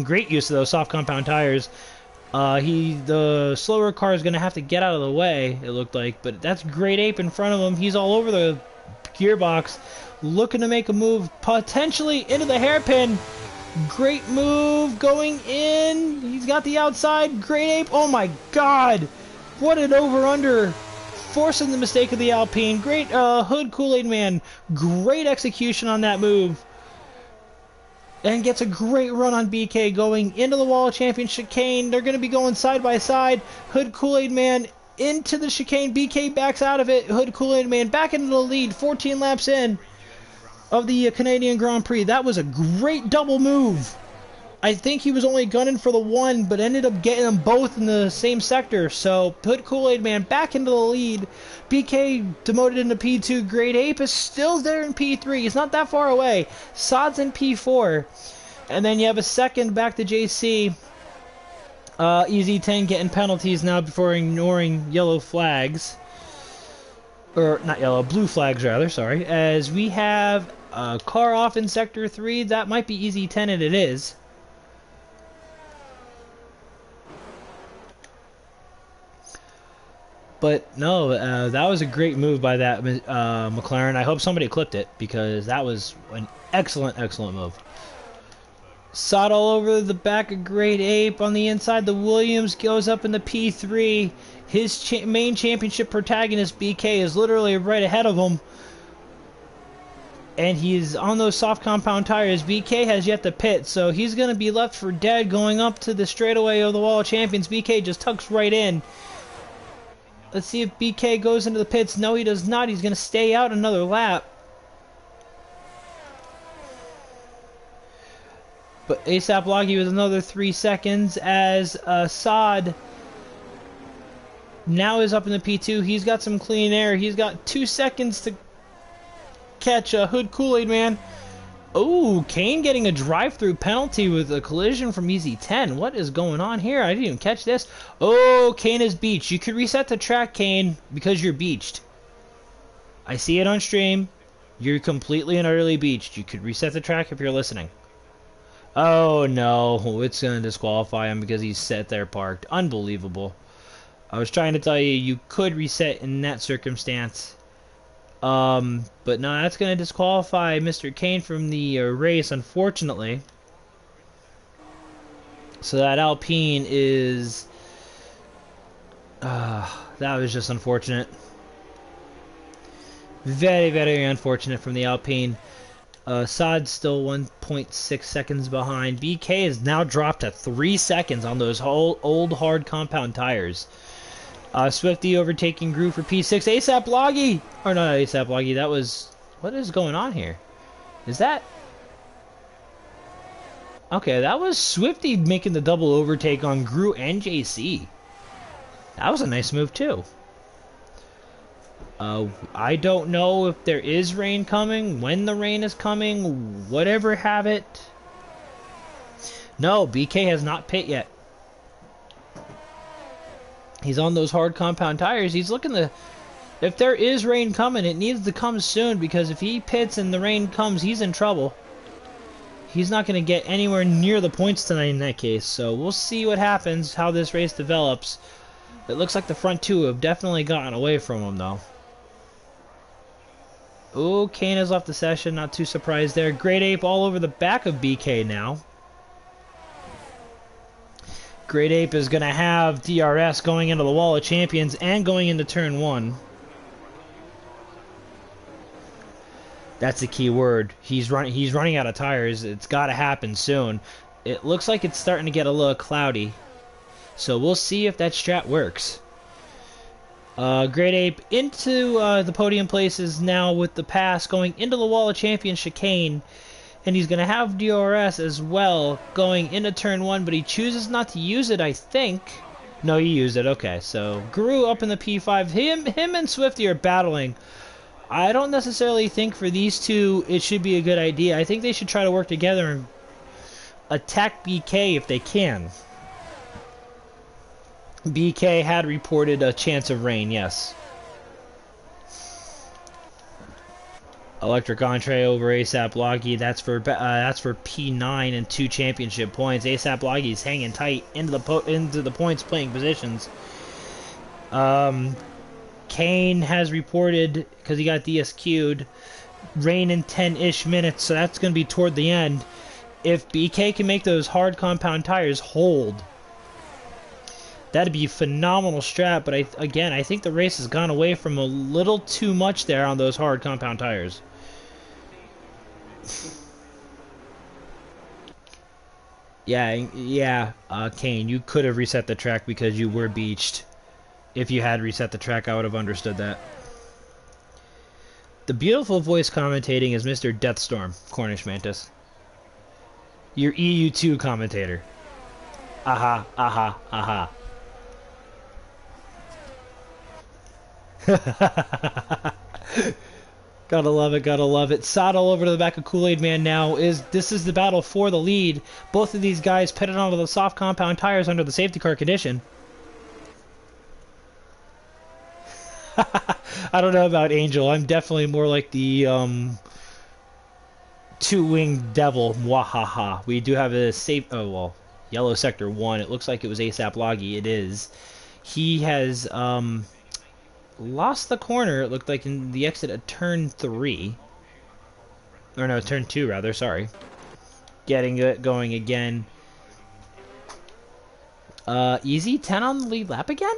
S1: great use of those soft compound tires. The slower car is going to have to get out of the way, it looked like. But that's Great Ape in front of him. He's all over the gearbox, looking to make a move, potentially into the hairpin. Great move going in. He's got the outside. Great Ape. Oh my god. What an over-under. Forcing the mistake of the Alpine. Great Hood Kool-Aid Man. Great execution on that move. And gets a great run on BK going into the wall of champion chicane. They're going to be going side by side. Hood Kool-Aid Man into the chicane. BK backs out of it. Hood Kool-Aid Man back into the lead. 14 laps in of the Canadian Grand Prix. That was a great double move. I think he was only gunning for the one, but ended up getting them both in the same sector. So, Hood Kool-Aid Man back into the lead. BK demoted into P2. Great Ape is still there in P3. He's not that far away. Sod's in P4. And then you have a second back to JC. Easy 10 getting penalties now before ignoring yellow flags. Or, not yellow, blue flags rather, sorry. As we have a car off in Sector 3. That might be Easy 10, and it is. But no, that was a great move by that McLaren. I hope somebody clipped it, because that was an excellent, excellent move. Sod all over the back of Great Ape. On the inside, the Williams goes up in the P3. His main championship protagonist, BK, is literally right ahead of him. And he's on those soft compound tires. BK has yet to pit, so he's going to be left for dead going up to the straightaway of the Wall of Champions. BK just tucks right in. Let's see if BK goes into the pits. No, he does not. He's going to stay out another lap. But ASAP Loggy with another 3 seconds as Sod now is up in the P2. He's got some clean air. He's got 2 seconds to catch a Hood Kool-Aid Man. Oh, Kane getting a drive-through penalty with a collision from Easy 10. What is going on here? I didn't even catch this. Oh, Kane is beached. You could reset the track, Kane, because you're beached. I see it on stream. You're completely and utterly beached. You could reset the track if you're listening. Oh, no. It's going to disqualify him because he's sat there parked. Unbelievable. I was trying to tell you, you could reset in that circumstance. But no, that's going to disqualify Mr. Kane from the race, unfortunately. So that Alpine is... that was just unfortunate. Very, very unfortunate from the Alpine. Sod's still 1.6 seconds behind. BK has now dropped to 3 seconds on those old hard compound tires. Swifty overtaking Groove for P6. ASAP Loggy! Or not ASAP Loggy, that was... What is going on here? Is that... Okay, that was Swifty making the double overtake on Gru and JC. That was a nice move, too. I don't know if there is rain coming, when the rain is coming, whatever have it. No, BK has not pit yet. He's on those hard compound tires. He's looking to... If there is rain coming, it needs to come soon, because if he pits and the rain comes, he's in trouble. He's not going to get anywhere near the points tonight in that case. So we'll see what happens, how this race develops. It looks like the front two have definitely gotten away from him, though. Oh, Kane has left the session. Not too surprised there. Great Ape all over the back of BK now. Great Ape is going to have DRS going into the Wall of Champions and going into Turn 1. That's the key word. He's running out of tires. It's got to happen soon. It looks like it's starting to get a little cloudy. So we'll see if that strat works. Great Ape into the podium places now with the pass going into the Wall of Champions chicane. And he's going to have DRS as well going into Turn 1, but he chooses not to use it, I think. No, he used it. Okay, so Guru up in the P5. Him and Swifty are battling. I don't necessarily think for these two it should be a good idea. I think they should try to work together and attack BK if they can. BK had reported a chance of rain, yes. Electric entree over ASAP Loggy. That's for P9 and 2 championship points. ASAP Loggy is hanging tight into the points playing positions. Kane has reported, because he got DSQ'd, rain in 10-ish minutes, so that's going to be toward the end. if BK can make those hard compound tires hold, that'd be a phenomenal strat. But I think the race has gone away from a little too much there on those hard compound tires. Yeah, Kane, you could have reset the track because you were beached. If you had reset the track, I would have understood that. The beautiful voice commentating is Mr. Deathstorm, Cornish Mantis. Your EU2 commentator. Aha, aha, aha. Gotta love it, gotta love it. Sod all over to the back of Kool-Aid Man now. This is the battle for the lead. Both of these guys pitted onto the soft compound tires under the safety car condition. I don't know about Angel. I'm definitely more like the two-winged devil. Mwahaha. We do have a safe. Oh well, yellow sector 1. It looks like it was ASAP Loggy. It is. He has lost the corner. It looked like in the exit at turn 3, or no, turn 2 rather. Sorry. Getting it going again. Easy 10 on the lead lap again,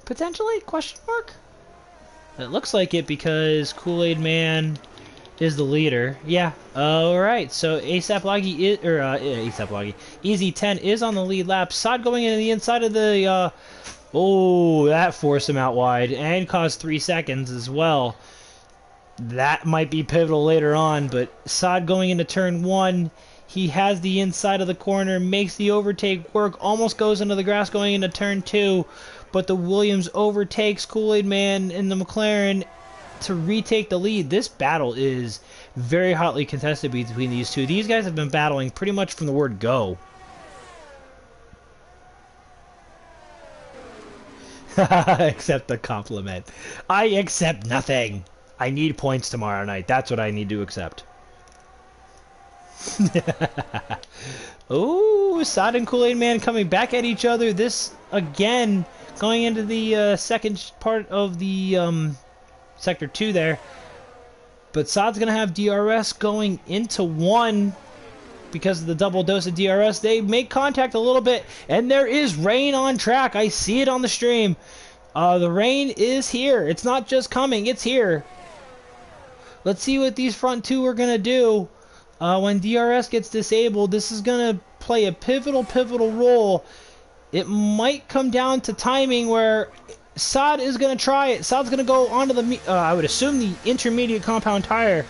S1: potentially? Question mark. It looks like it because Kool-Aid Man is the leader. Yeah. Alright, so ASAP Loggy is, or ASAP Loggy. Easy 10 is on the lead lap. Sod going into the inside of the, oh, that forced him out wide and caused 3 seconds as well. That might be pivotal later on, but Sod going into turn 1. He has the inside of the corner, makes the overtake work, almost goes into the grass going into turn 2. But the Williams overtakes Kool-Aid Man in the McLaren to retake the lead. This battle is very hotly contested between these two. These guys have been battling pretty much from the word go. Accept the compliment. I accept nothing. I need points tomorrow night. That's what I need to accept. Oh, Sod and Kool-Aid Man coming back at each other. This, again, going into the second part of the Sector 2 there. But Sod's going to have DRS going into 1 because of the double dose of DRS. They make contact a little bit, and there is rain on track. I see it on the stream. The rain is here. It's not just coming, it's here. Let's see what these front two are going to do. When DRS gets disabled, this is going to play a pivotal role. It might come down to timing where Sod is going to try it. Sod's going to go onto the, I would assume, the intermediate compound tire.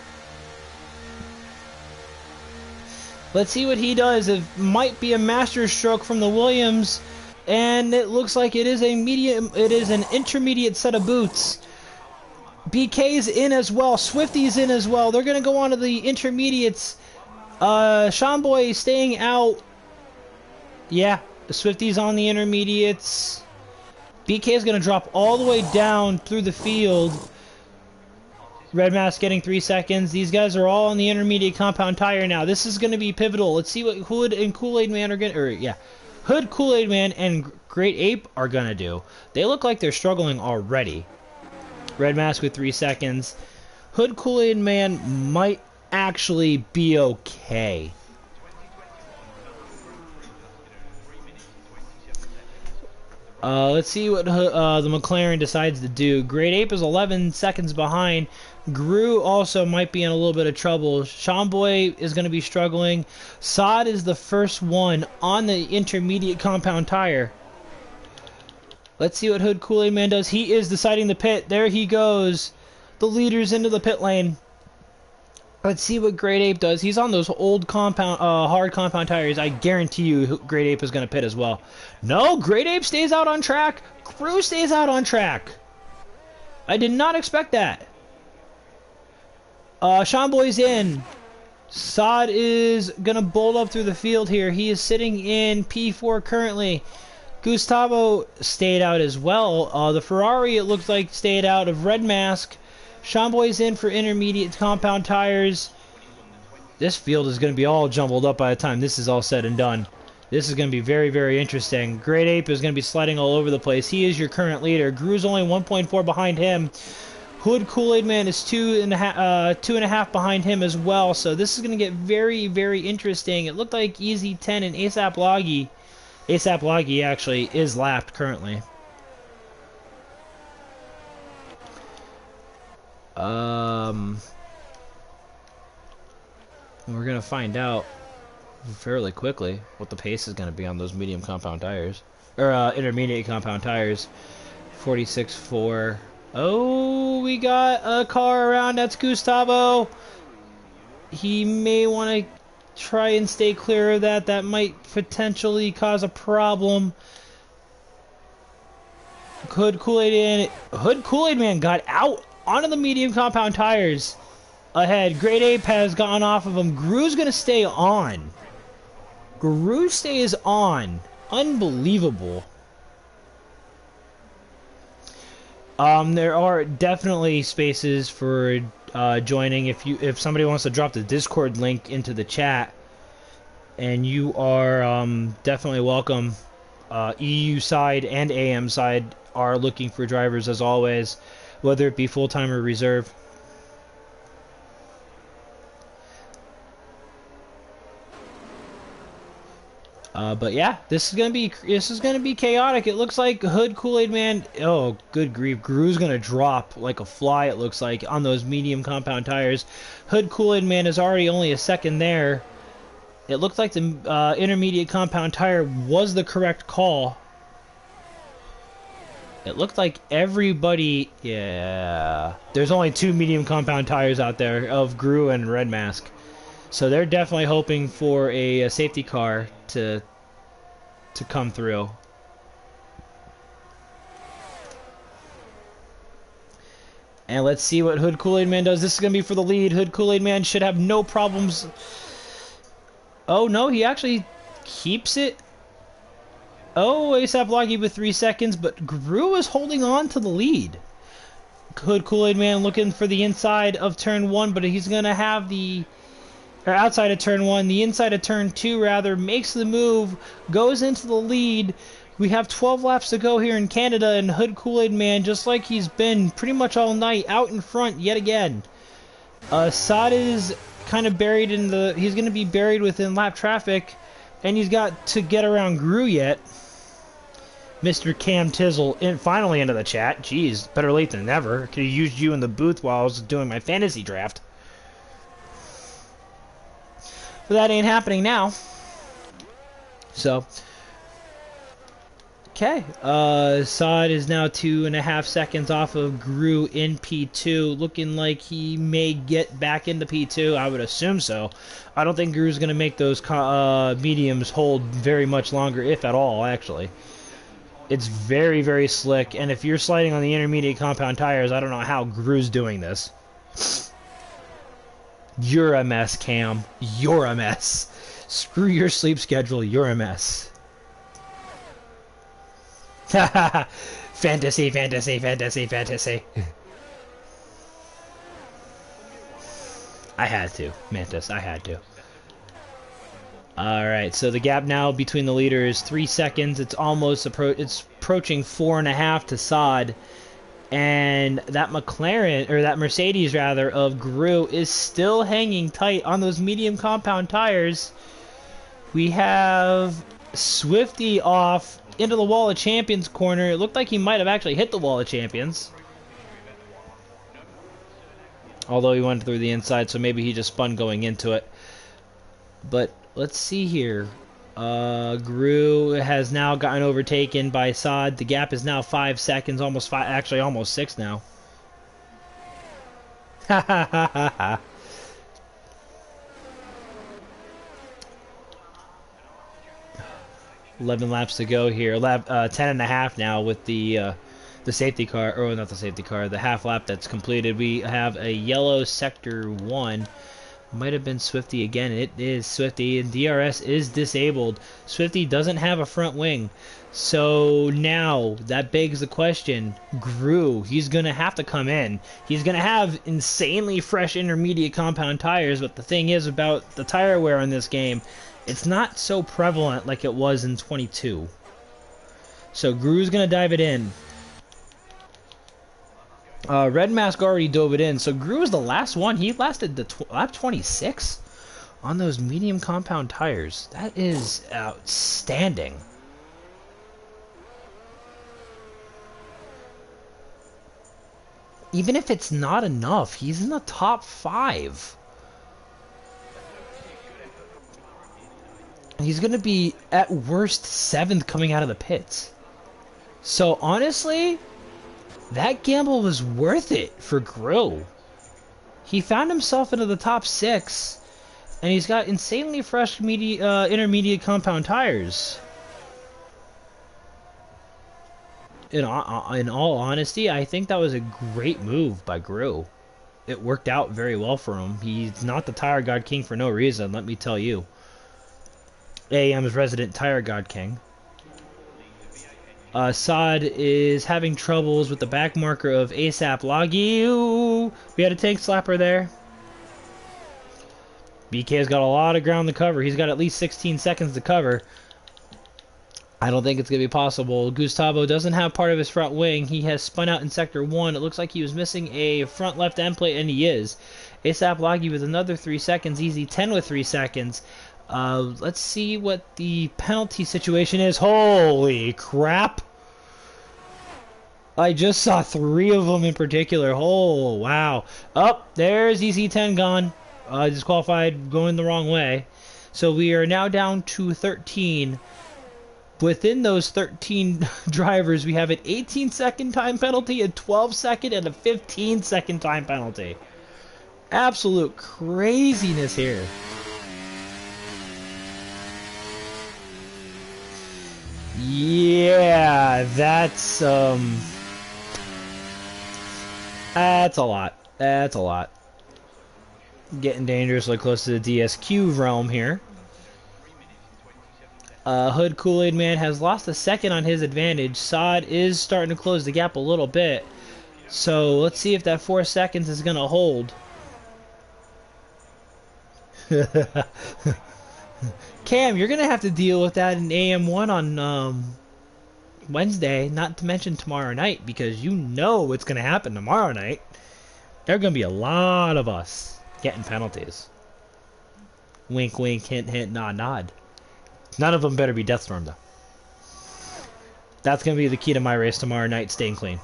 S1: Let's see what he does. It might be a master stroke from the Williams, and it looks like it is an intermediate set of boots. BK's in as well. Swifty's in as well. They're going to go on to the intermediates. Sean Boy staying out. Yeah, the Swifty's on the intermediates. BK is going to drop all the way down through the field. Red Mask getting 3 seconds. These guys are all on the intermediate compound tire now. This is going to be pivotal. Let's see what Hood and Kool-Aid Man are going to... Hood, Kool-Aid Man, and Great Ape are going to do. They look like they're struggling already. Red Mask with 3 seconds. Hood, Kool-Aid Man might actually be okay. Let's see what the McLaren decides to do. Great Ape is 11 seconds behind. Gru also might be in a little bit of trouble. Sean Boy is going to be struggling. Sod is the first one on the intermediate compound tire. Let's see what Hood Kool-Aid Man does. He is deciding to pit. There he goes. The leader's into the pit lane. Let's see what Great Ape does. He's on those old hard compound tires. I guarantee you Great Ape is going to pit as well. No, Great Ape stays out on track. Gru stays out on track. I did not expect that. Sean Boy's in. Sod is going to bolt up through the field here. He is sitting in P4 currently. Gustavo stayed out as well. The Ferrari, it looks like, stayed out of Red Mask. Sean Boy's in for intermediate compound tires. This field is going to be all jumbled up by the time this is all said and done. This is going to be very interesting. Great Ape is going to be sliding all over the place. He is your current leader. Gru's only 1.4 behind him. Hood Kool-Aid Man is two and a half behind him as well. So this is going to get very, very interesting. It looked like Easy 10 and ASAP Loggy actually is lapped currently. We're going to find out fairly quickly what the pace is going to be on those medium compound tires. Or intermediate compound tires. 46.4. Oh, we got a car around. That's Gustavo. He may want to try and stay clear of that. That might potentially cause a problem. Hood Kool-Aid Man got out onto the medium compound tires. Ahead. Great Ape has gotten off of him. Gru's going to stay on. Gru stays on. Unbelievable. There are definitely spaces for joining if somebody wants to drop the Discord link into the chat, and you are definitely welcome. EU side and AM side are looking for drivers as always, whether it be full-time or reserve. But yeah, this is gonna be chaotic. It looks like Hood Kool-Aid Man. Oh, good grief! Gru's gonna drop like a fly. It looks like on those medium compound tires. Hood Kool-Aid Man is already only a second there. It looks like the intermediate compound tire was the correct call. It looked like everybody. Yeah, there's only 2 medium compound tires out there of Gru and Red Mask, so they're definitely hoping for a safety car to come through. And let's see what Hood Kool-Aid Man does. This is going to be for the lead. Hood Kool-Aid Man should have no problems. Oh, no, he actually keeps it. Oh, ASAP Loggy with 3 seconds, but Gru is holding on to the lead. Hood Kool-Aid Man looking for the inside of turn 1, but he's going to have the... or outside of turn 1, the inside of turn 2 rather, makes the move, goes into the lead. We have 12 laps to go here in Canada, and Hood Kool-Aid Man, just like he's been pretty much all night, out in front yet again. Saad is kind of buried in the... he's going to be buried within lap traffic, and he's got to get around Gru yet. Mr. Cam Tizzle finally into the chat. Jeez, better late than never. Could have used you in the booth while I was doing my fantasy draft. But that ain't happening now. So, okay. Saad is now 2.5 seconds off of Gru in P2. Looking like he may get back into P2. I would assume so. I don't think Gru's going to make those mediums hold very much longer, if at all, actually. It's very, very slick. And if you're sliding on the intermediate compound tires, I don't know how Gru's doing this. You're a mess, Cam. You're a mess. Screw your sleep schedule. You're a mess. Fantasy, fantasy, fantasy, fantasy. I had to, Mantis. I had to. Alright, so the gap now between the leaders is 3 seconds. It's almost approaching 4.5 to Saad. And that McLaren, or that Mercedes rather, of Gru is still hanging tight on those medium compound tires. We have Swifty off into the Wall of Champions corner. It looked like he might have actually hit the Wall of Champions. Although he went through the inside, so maybe he just spun going into it. But let's see here. Gru has now gotten overtaken by Saad. The gap is now 5 seconds, almost 5, actually almost 6 now. Ha ha ha ha ha. $11 laps to go here. 10.5 now with the safety car, or not the safety car, the half lap that's completed. We have a yellow sector 1. Might have been Swifty again. It is Swifty, and DRS is disabled. Swifty doesn't have a front wing. So now that begs the question. Gru, he's going to have to come in. He's going to have insanely fresh intermediate compound tires, but the thing is about the tire wear in this game, it's not so prevalent like it was in 22. So Gru's going to dive it in. Red Mask already dove it in, so Gru was the last one. He lasted the lap 26 on those medium compound tires. That is outstanding. Even if it's not enough, he's in the top 5. He's going to be, at worst, 7th coming out of the pits. So, honestly, that gamble was worth it for Gru. He found himself into the top 6, and he's got insanely fresh intermediate compound tires. In all honesty, I think that was a great move by Gru. It worked out very well for him. He's not the Tire God King for no reason, let me tell you. AM's resident Tire God King. Saad is having troubles with the back marker of ASAP Loggy. Ooh, we had a tank slapper there. BK's got a lot of ground to cover. He's got at least 16 seconds to cover. I don't think it's going to be possible. Gustavo doesn't have part of his front wing. He has spun out in Sector 1. It looks like he was missing a front left end plate, and he is. ASAP Loggy with another 3 seconds. Easy 10 with 3 seconds. Let's see what the penalty situation is. Holy crap! I just saw 3 of them in particular. Oh, wow. Oh, there's EC10 gone. Disqualified, going the wrong way. So we are now down to 13. Within those 13 drivers, we have an 18-second time penalty, a 12-second, and a 15-second time penalty. Absolute craziness here. Yeah, that's a lot. That's a lot. Getting dangerously close to the DSQ realm here. Hood Kool-Aid Man has lost a second on his advantage. Saad is starting to close the gap a little bit. So let's see if that 4 seconds is going to hold. Cam, you're going to have to deal with that in AM1 on Wednesday, not to mention tomorrow night, because you know what's going to happen tomorrow night. There are going to be a lot of us getting penalties. Wink, wink, hint, hint, nod, nod. None of them better be Deathstorm, though. That's going to be the key to my race tomorrow night, staying clean.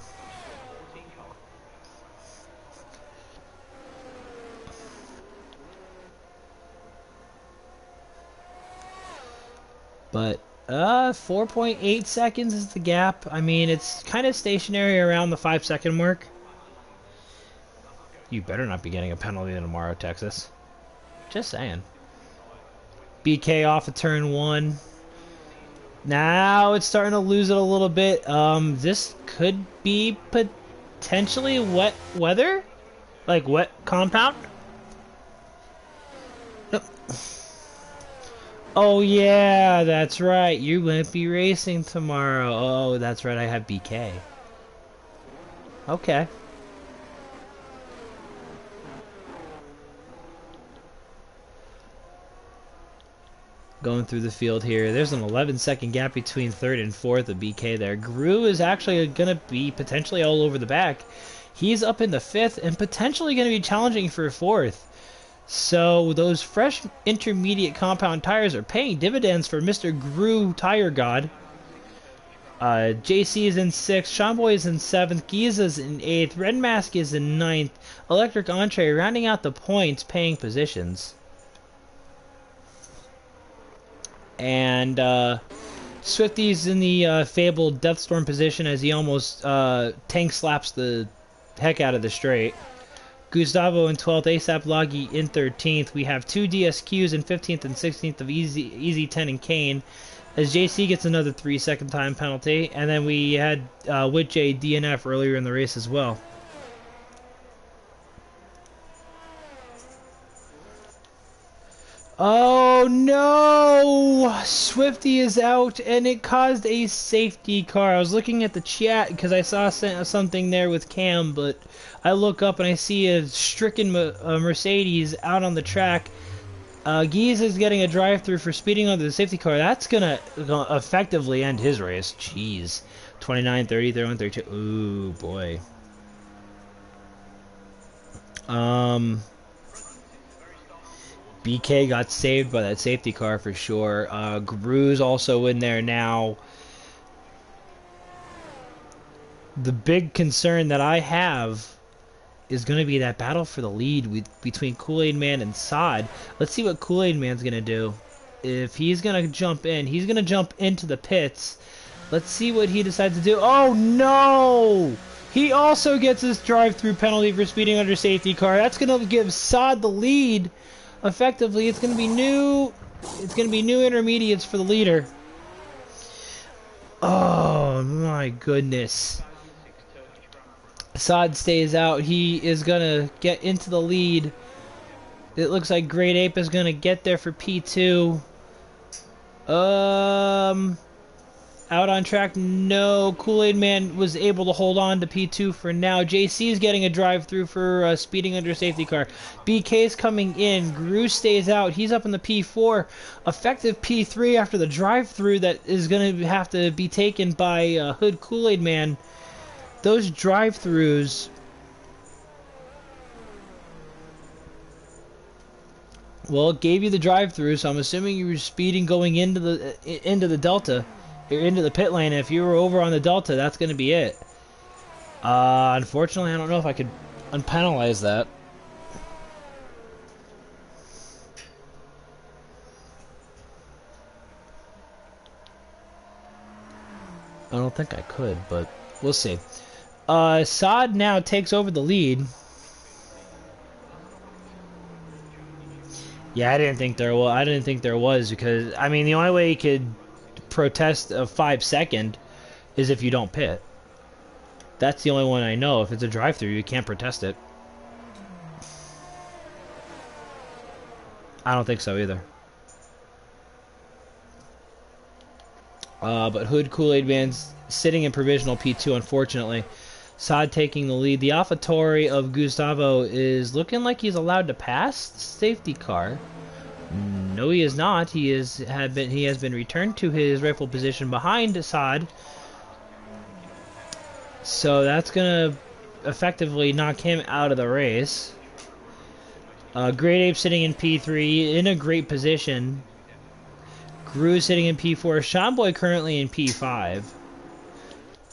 S1: But 4.8 seconds is the gap. I mean, it's kind of stationary around the 5-second mark. You better not be getting a penalty tomorrow, Texas. Just saying. BK off of turn 1. Now it's starting to lose it a little bit. This could be potentially wet weather? Like wet compound? Yep. Oh yeah, that's right. You won't be racing tomorrow. Oh, that's right. I have BK. Okay. Going through the field here. There's an 11-second gap between 3rd and 4th of BK there. Gru is actually going to be potentially all over the back. He's up in the 5th and potentially going to be challenging for 4th. So those fresh intermediate compound tires are paying dividends for Mr. Gru Tire God. JC is in 6th, Seanboy is in 7th, Giza's in 8th, Red Mask is in 9th, Electric Entree rounding out the points, paying positions. And Swifty's in the fabled Deathstorm position as he almost tank slaps the heck out of the straight. Gustavo in 12th, ASAP Loggy in 13th. We have 2 DSQs in 15th and 16th of Easy 10 and Kane. As JC gets another 3-second time penalty. And then we had with J DNF earlier in the race as well. Oh no! Swifty is out and it caused a safety car. I was looking at the chat because I saw something there with Cam, but I look up and I see a stricken Mercedes out on the track. Gies is getting a drive-through for speeding under the safety car. That's gonna effectively end his race. Jeez. 29, 30, 31, 32. Ooh, boy. BK got saved by that safety car for sure. Gru's also in there now. The big concern that I have is going to be that battle for the lead between Kool-Aid Man and Sod. Let's see what Kool-Aid Man's going to do. If he's going to jump in, he's going to jump into the pits. Let's see what he decides to do. Oh, no! He also gets his drive-through penalty for speeding under safety car. That's going to give Sod the lead. Effectively, it's going to be new. It's going to be new intermediates for the leader. Oh, my goodness. Sod stays out. He is going to get into the lead. It looks like Great Ape is going to get there for P2. Out on track, no. Kool-Aid Man was able to hold on to P2 for now. JC is getting a drive-through for speeding under safety car. BK is coming in. Gru stays out. He's up in the P4. Effective P3 after the drive-through that is going to have to be taken by Hood Kool-Aid Man. Those drive-throughs... Well, it gave you the drive-through, so I'm assuming you were speeding going into the Delta. You're into the pit lane. If you were over on the Delta, that's going to be it. Unfortunately, I don't know if I could unpenalize that. I don't think I could, but we'll see. Sod now takes over the lead. Yeah, I didn't think there was because I mean the only way you could protest a 5-second is if you don't pit. That's the only one I know. If it's a drive-through, you can't protest it. I don't think so either. But Hood Kool-Aid Man's sitting in provisional P2, unfortunately. Sod taking the lead. The AlphaTauri of Gustavo is looking like he's allowed to pass the safety car. No, he is not. He has been returned to his rightful position behind Sod. So that's gonna effectively knock him out of the race. Great Ape sitting in P3 in a great position. Gru sitting in P4. Shamboy currently in P5.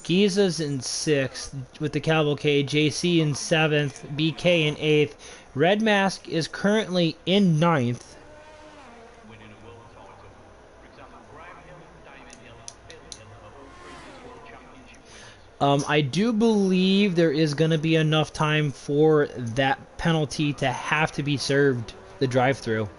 S1: Giza's in 6th with the Cavalcade. JC in 7th. BK in 8th. Red Mask is currently in 9th. I do believe there is going to be enough time for that penalty to have to be served, the drive-through.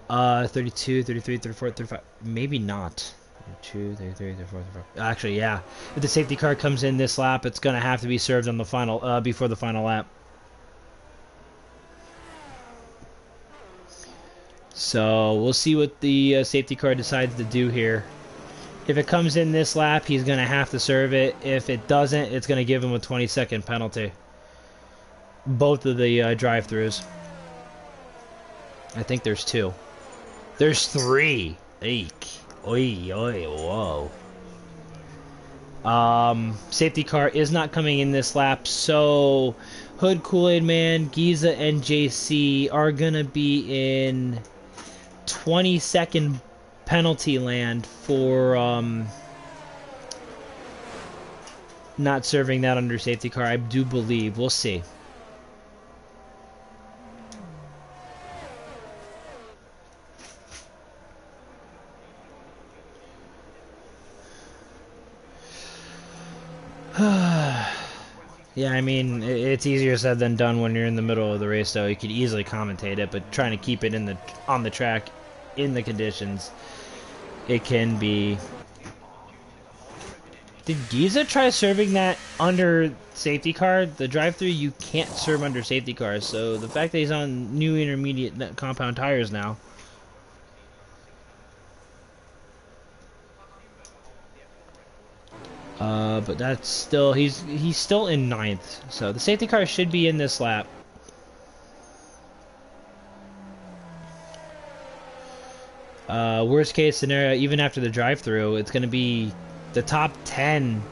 S1: 32, 33, 34, 35. Maybe not. 32, 33, 34, 35. Actually, yeah. If the safety car comes in this lap, it's going to have to be served on the final, before the final lap. So we'll see what the safety car decides to do here. If it comes in this lap, he's going to have to serve it. If it doesn't, it's going to give him a 20-second penalty. Both of the drive-throughs. I think there's 2. There's 3. Eek. Oi, oi, whoa. Safety car is not coming in this lap, so Hood, Kool-Aid Man, Giza, and JC are going to be in 20-second penalty land for not serving that under safety car, I do believe. We'll see. Yeah, I mean, it's easier said than done when you're in the middle of the race, though. You could easily commentate it, but trying to keep it on the track in the conditions, it can be. Did Giza try serving that under safety car? The drive-through you can't serve under safety cars, so the fact that he's on new intermediate compound tires now. But that's still, he's still in 9th, so the safety car should be in this lap. Worst case scenario, even after the drive-through, it's going to be the top 10,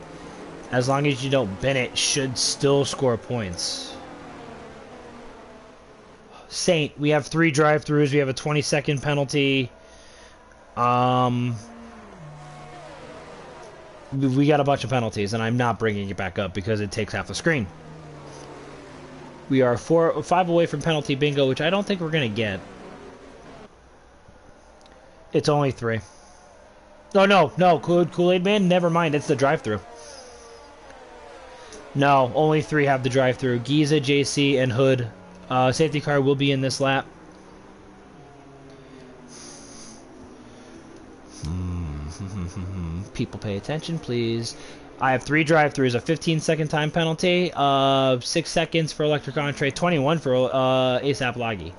S1: as long as you don't bin it, should still score points. Saint, we have 3 drive-throughs. We have a 20-second penalty. We got a bunch of penalties, and I'm not bringing it back up because it takes half the screen. We are 4 or 5 away from penalty bingo, which I don't think we're going to get. It's only 3. Oh, no, Kool-Aid Man, never mind, it's the drive-thru. No, only 3 have the drive-thru. Giza, JC, and Hood. Safety car will be in this lap. People pay attention, please. I have 3 drive-thrus, a 15-second time penalty, 6 seconds for electric entree, 21 for ASAP Laggy.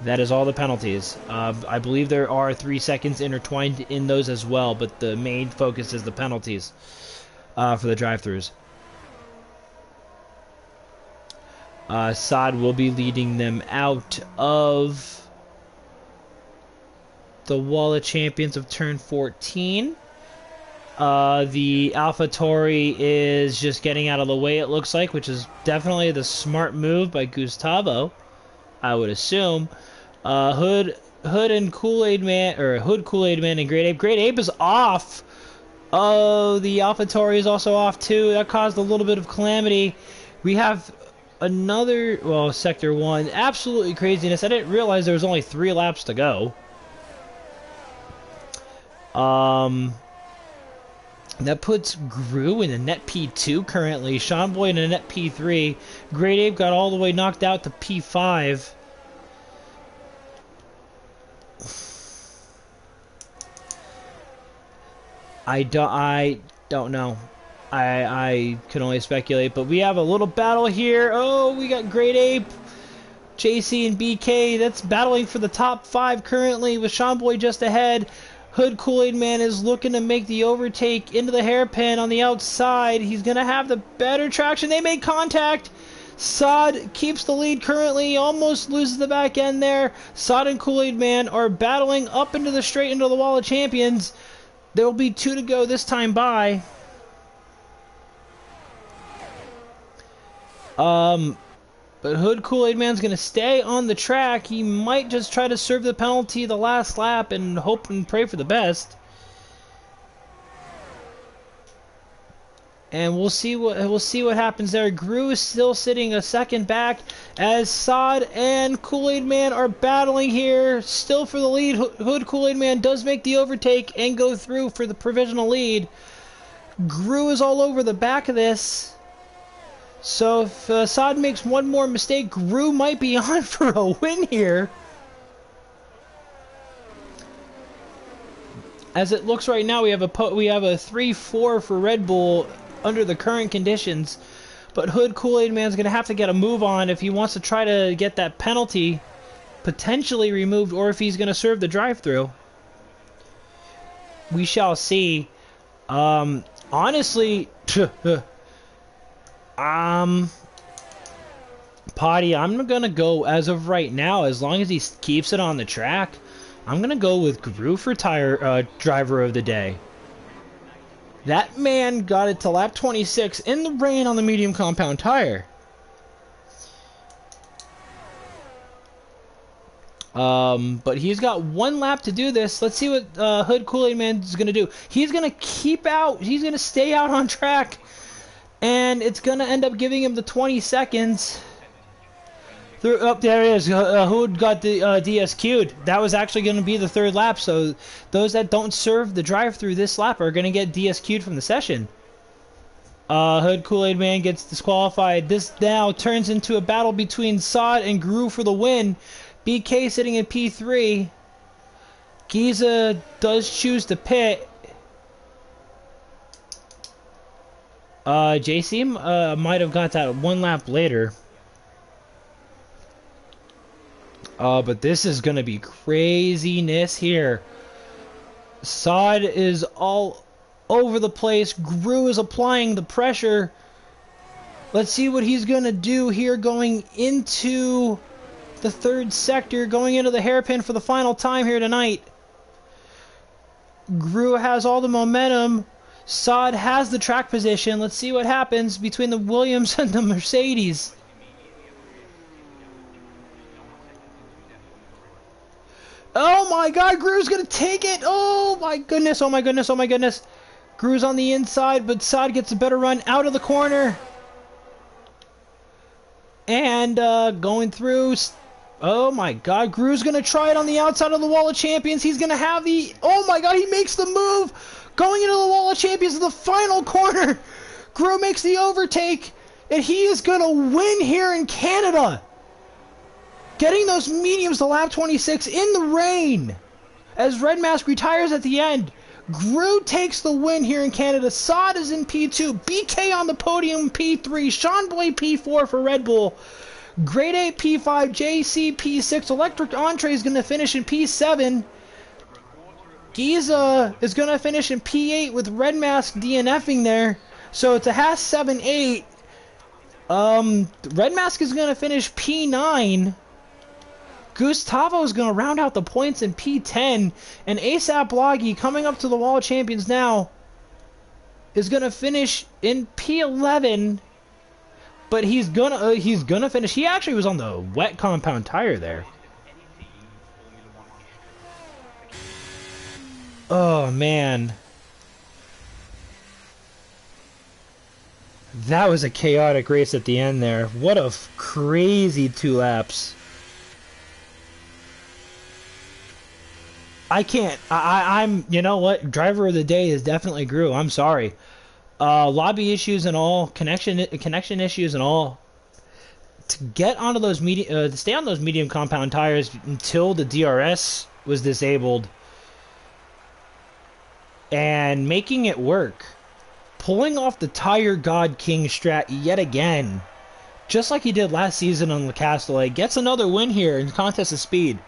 S1: That is all the penalties. I believe there are 3 seconds intertwined in those as well, but the main focus is the penalties for the drive-thrus. Saad will be leading them out of the Wall of Champions of turn 14. The AlphaTauri is just getting out of the way, it looks like, which is definitely the smart move by Gustavo, I would assume. Hood and Kool-Aid Man, or Hood, Kool-Aid Man, and Great Ape. Great Ape is off. Oh, the AlphaTauri is also off too. That caused a little bit of calamity. We have another, well, Sector 1. Absolutely craziness. I didn't realize there was only 3 laps to go. That puts Gru in a net P2 currently. Sean Boy in a net P3. Great Ape got all the way knocked out to P5. I don't know. I can only speculate, but we have a little battle here. Oh, we got Great Ape, JC, and BK. That's battling for the top 5 currently, with Sean Boy just ahead. Hood Kool-Aid Man is looking to make the overtake into the hairpin on the outside. He's going to have the better traction. They make contact. Saad keeps the lead currently, almost loses the back end there. Saad and Kool-Aid Man are battling up into the straight into the Wall of Champions. There will be 2 to go this time by. But Hood Kool-Aid Man's going to stay on the track. He might just try to serve the penalty the last lap and hope and pray for the best. And we'll see what happens there. Gru is still sitting a second back as Saad and Kool-Aid Man are battling here, still for the lead. Hood Kool-Aid Man does make the overtake and go through for the provisional lead. Gru is all over the back of this. So if Saad makes one more mistake, Gru might be on for a win here. As it looks right now, we have a 3-4 for Red Bull under the current conditions. But Hood Kool-Aid Man's going to have to get a move on if he wants to try to get that penalty potentially removed, or if he's going to serve the drive-thru. We shall see. Honestly, Potty, I'm gonna go, as of right now, as long as he keeps it on the track, I'm gonna go with Gru for driver of the day. That man got it to lap 26 in the rain on the medium compound tire. But he's got 1 lap to do this. Let's see what Hood Kool-Aid Man is gonna do. He's gonna he's gonna stay out on track. And it's going to end up giving him the 20 seconds. There it is. Hood got the DSQ'd. That was actually going to be the 3rd lap. So those that don't serve the drive-thru this lap are going to get DSQ'd from the session. Hood Kool-Aid Man gets disqualified. This now turns into a battle between Saad and Gru for the win. BK sitting in P3. Giza does choose to pit. JC might have got that 1 lap later. But this is going to be craziness here. Saad is all over the place. Gru is applying the pressure. Let's see what he's going to do here going into the 3rd sector, going into the hairpin for the final time here tonight. Gru has all the momentum. Saad has the track position. Let's see what happens between the Williams and the Mercedes. Oh my God, Gru's gonna take it. Oh my goodness, oh my goodness, oh my goodness. Gru's on the inside, but Saad gets a better run out of the corner. And going through. Oh my God, Gru's gonna try it on the outside of the Wall of Champions. He's gonna have the. Oh my God, he makes the move. Going into the Wall of Champions in the final corner. Gru makes the overtake, and he is gonna win here in Canada. Getting those mediums to lap 26 in the rain. As Red Mask retires at the end. Gru takes the win here in Canada. Saad is in P2. BK on the podium, P3. Sean Boy, P4 for Red Bull. Grade 8, P5. JC, P6. Electric Entree is going to finish in P7. Giza is going to finish in P8 with Red Mask DNFing there. So it's a Haas 7-8. Red Mask is going to finish P9. Gustavo is going to round out the points in P10, and ASAP Bloggy, coming up to the Wall of Champions now, is going to finish in P11, but he's gonna finish. He actually was on the wet compound tire there. Oh man, that was a chaotic race at the end there. What a crazy 2 laps. I can't. I'm. You know what? Driver of the day is definitely Gru. I'm sorry. Lobby issues and all, connection issues and all. To get onto those to stay on those medium compound tires until the DRS was disabled, and making it work, pulling off the Tire God King strat yet again, just like he did last season on Le Castellet, gets another win here in Contest of Speed.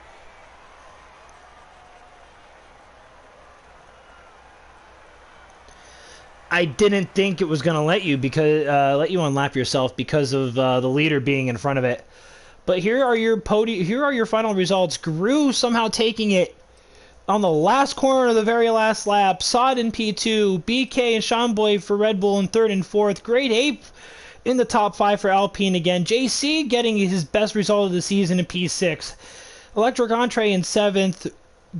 S1: I didn't think it was going to let you unlap yourself because of the leader being in front of it. But here are your final results. Gru somehow taking it on the last corner of the very last lap. Saad in P2, BK and Shamboy for Red Bull in 3rd and 4th. Grade 8 in the top 5 for Alpine again. JC getting his best result of the season in P6. Electric Entree in 7th.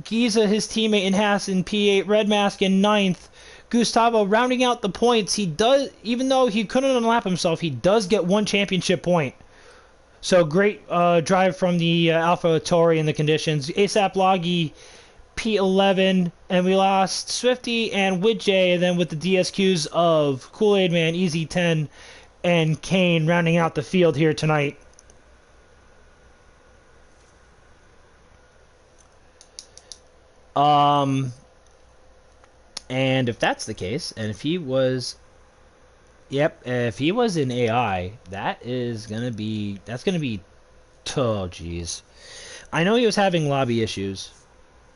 S1: Giza, his teammate in Haas, in P8. Red Mask in 9th. Gustavo rounding out the points. He does, even though he couldn't unlap himself, he does get 1 championship point. So great drive from the Alpha Tauri in the conditions. ASAP Loggy P11, and we lost Swifty and Widjay, and then with the DSQs of Kool-Aid Man, Easy 10, and Kane rounding out the field here tonight. And if that's the case, and if he was, if he was in AI, that's gonna be, oh jeez. I know he was having lobby issues,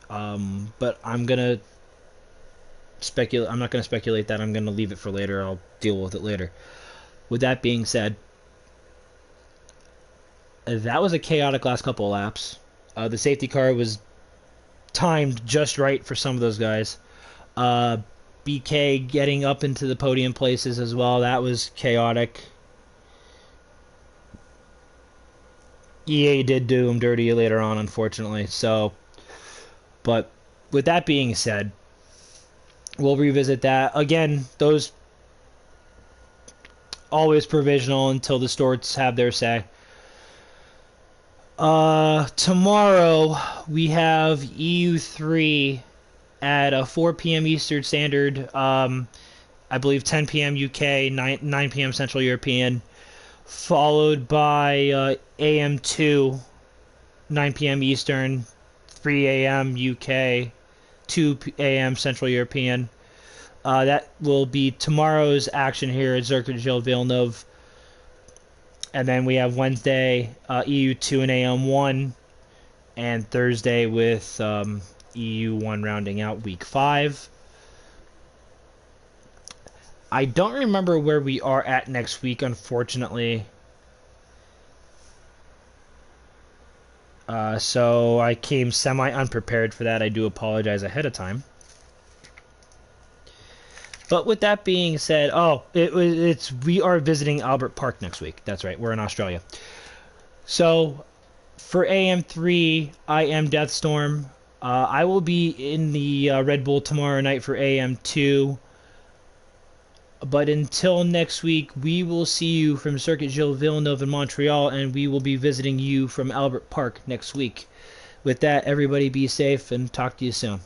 S1: but I'm gonna speculate. I'm not gonna speculate that. I'm gonna leave it for later. I'll deal with it later. With that being said, that was a chaotic last couple of laps. The safety car was timed just right for some of those guys. BK getting up into the podium places as well. That was chaotic. EA did do him dirty later on, unfortunately. So, but with that being said, we'll revisit that. Again, those always provisional until the Storts have their say. Tomorrow we have EU3 at 4 p.m. Eastern Standard, I believe 10 p.m. UK, 9 p.m. Central European, followed by AM2, 9 p.m. Eastern, 3 a.m. UK, 2 a.m. Central European. That will be tomorrow's action here at Circuit Gilles Villeneuve. And then we have Wednesday, EU2 and AM1, and Thursday with EU1 rounding out week 5. I don't remember where we are at next week, unfortunately. So I came semi-unprepared for that. I do apologize ahead of time. But with that being said, we are visiting Albert Park next week. That's right, we're in Australia. So for AM3, I am Deathstorm. I will be in the Red Bull tomorrow night for AM2. But until next week, we will see you from Circuit Gilles Villeneuve in Montreal, and we will be visiting you from Albert Park next week. With that, everybody be safe and talk to you soon.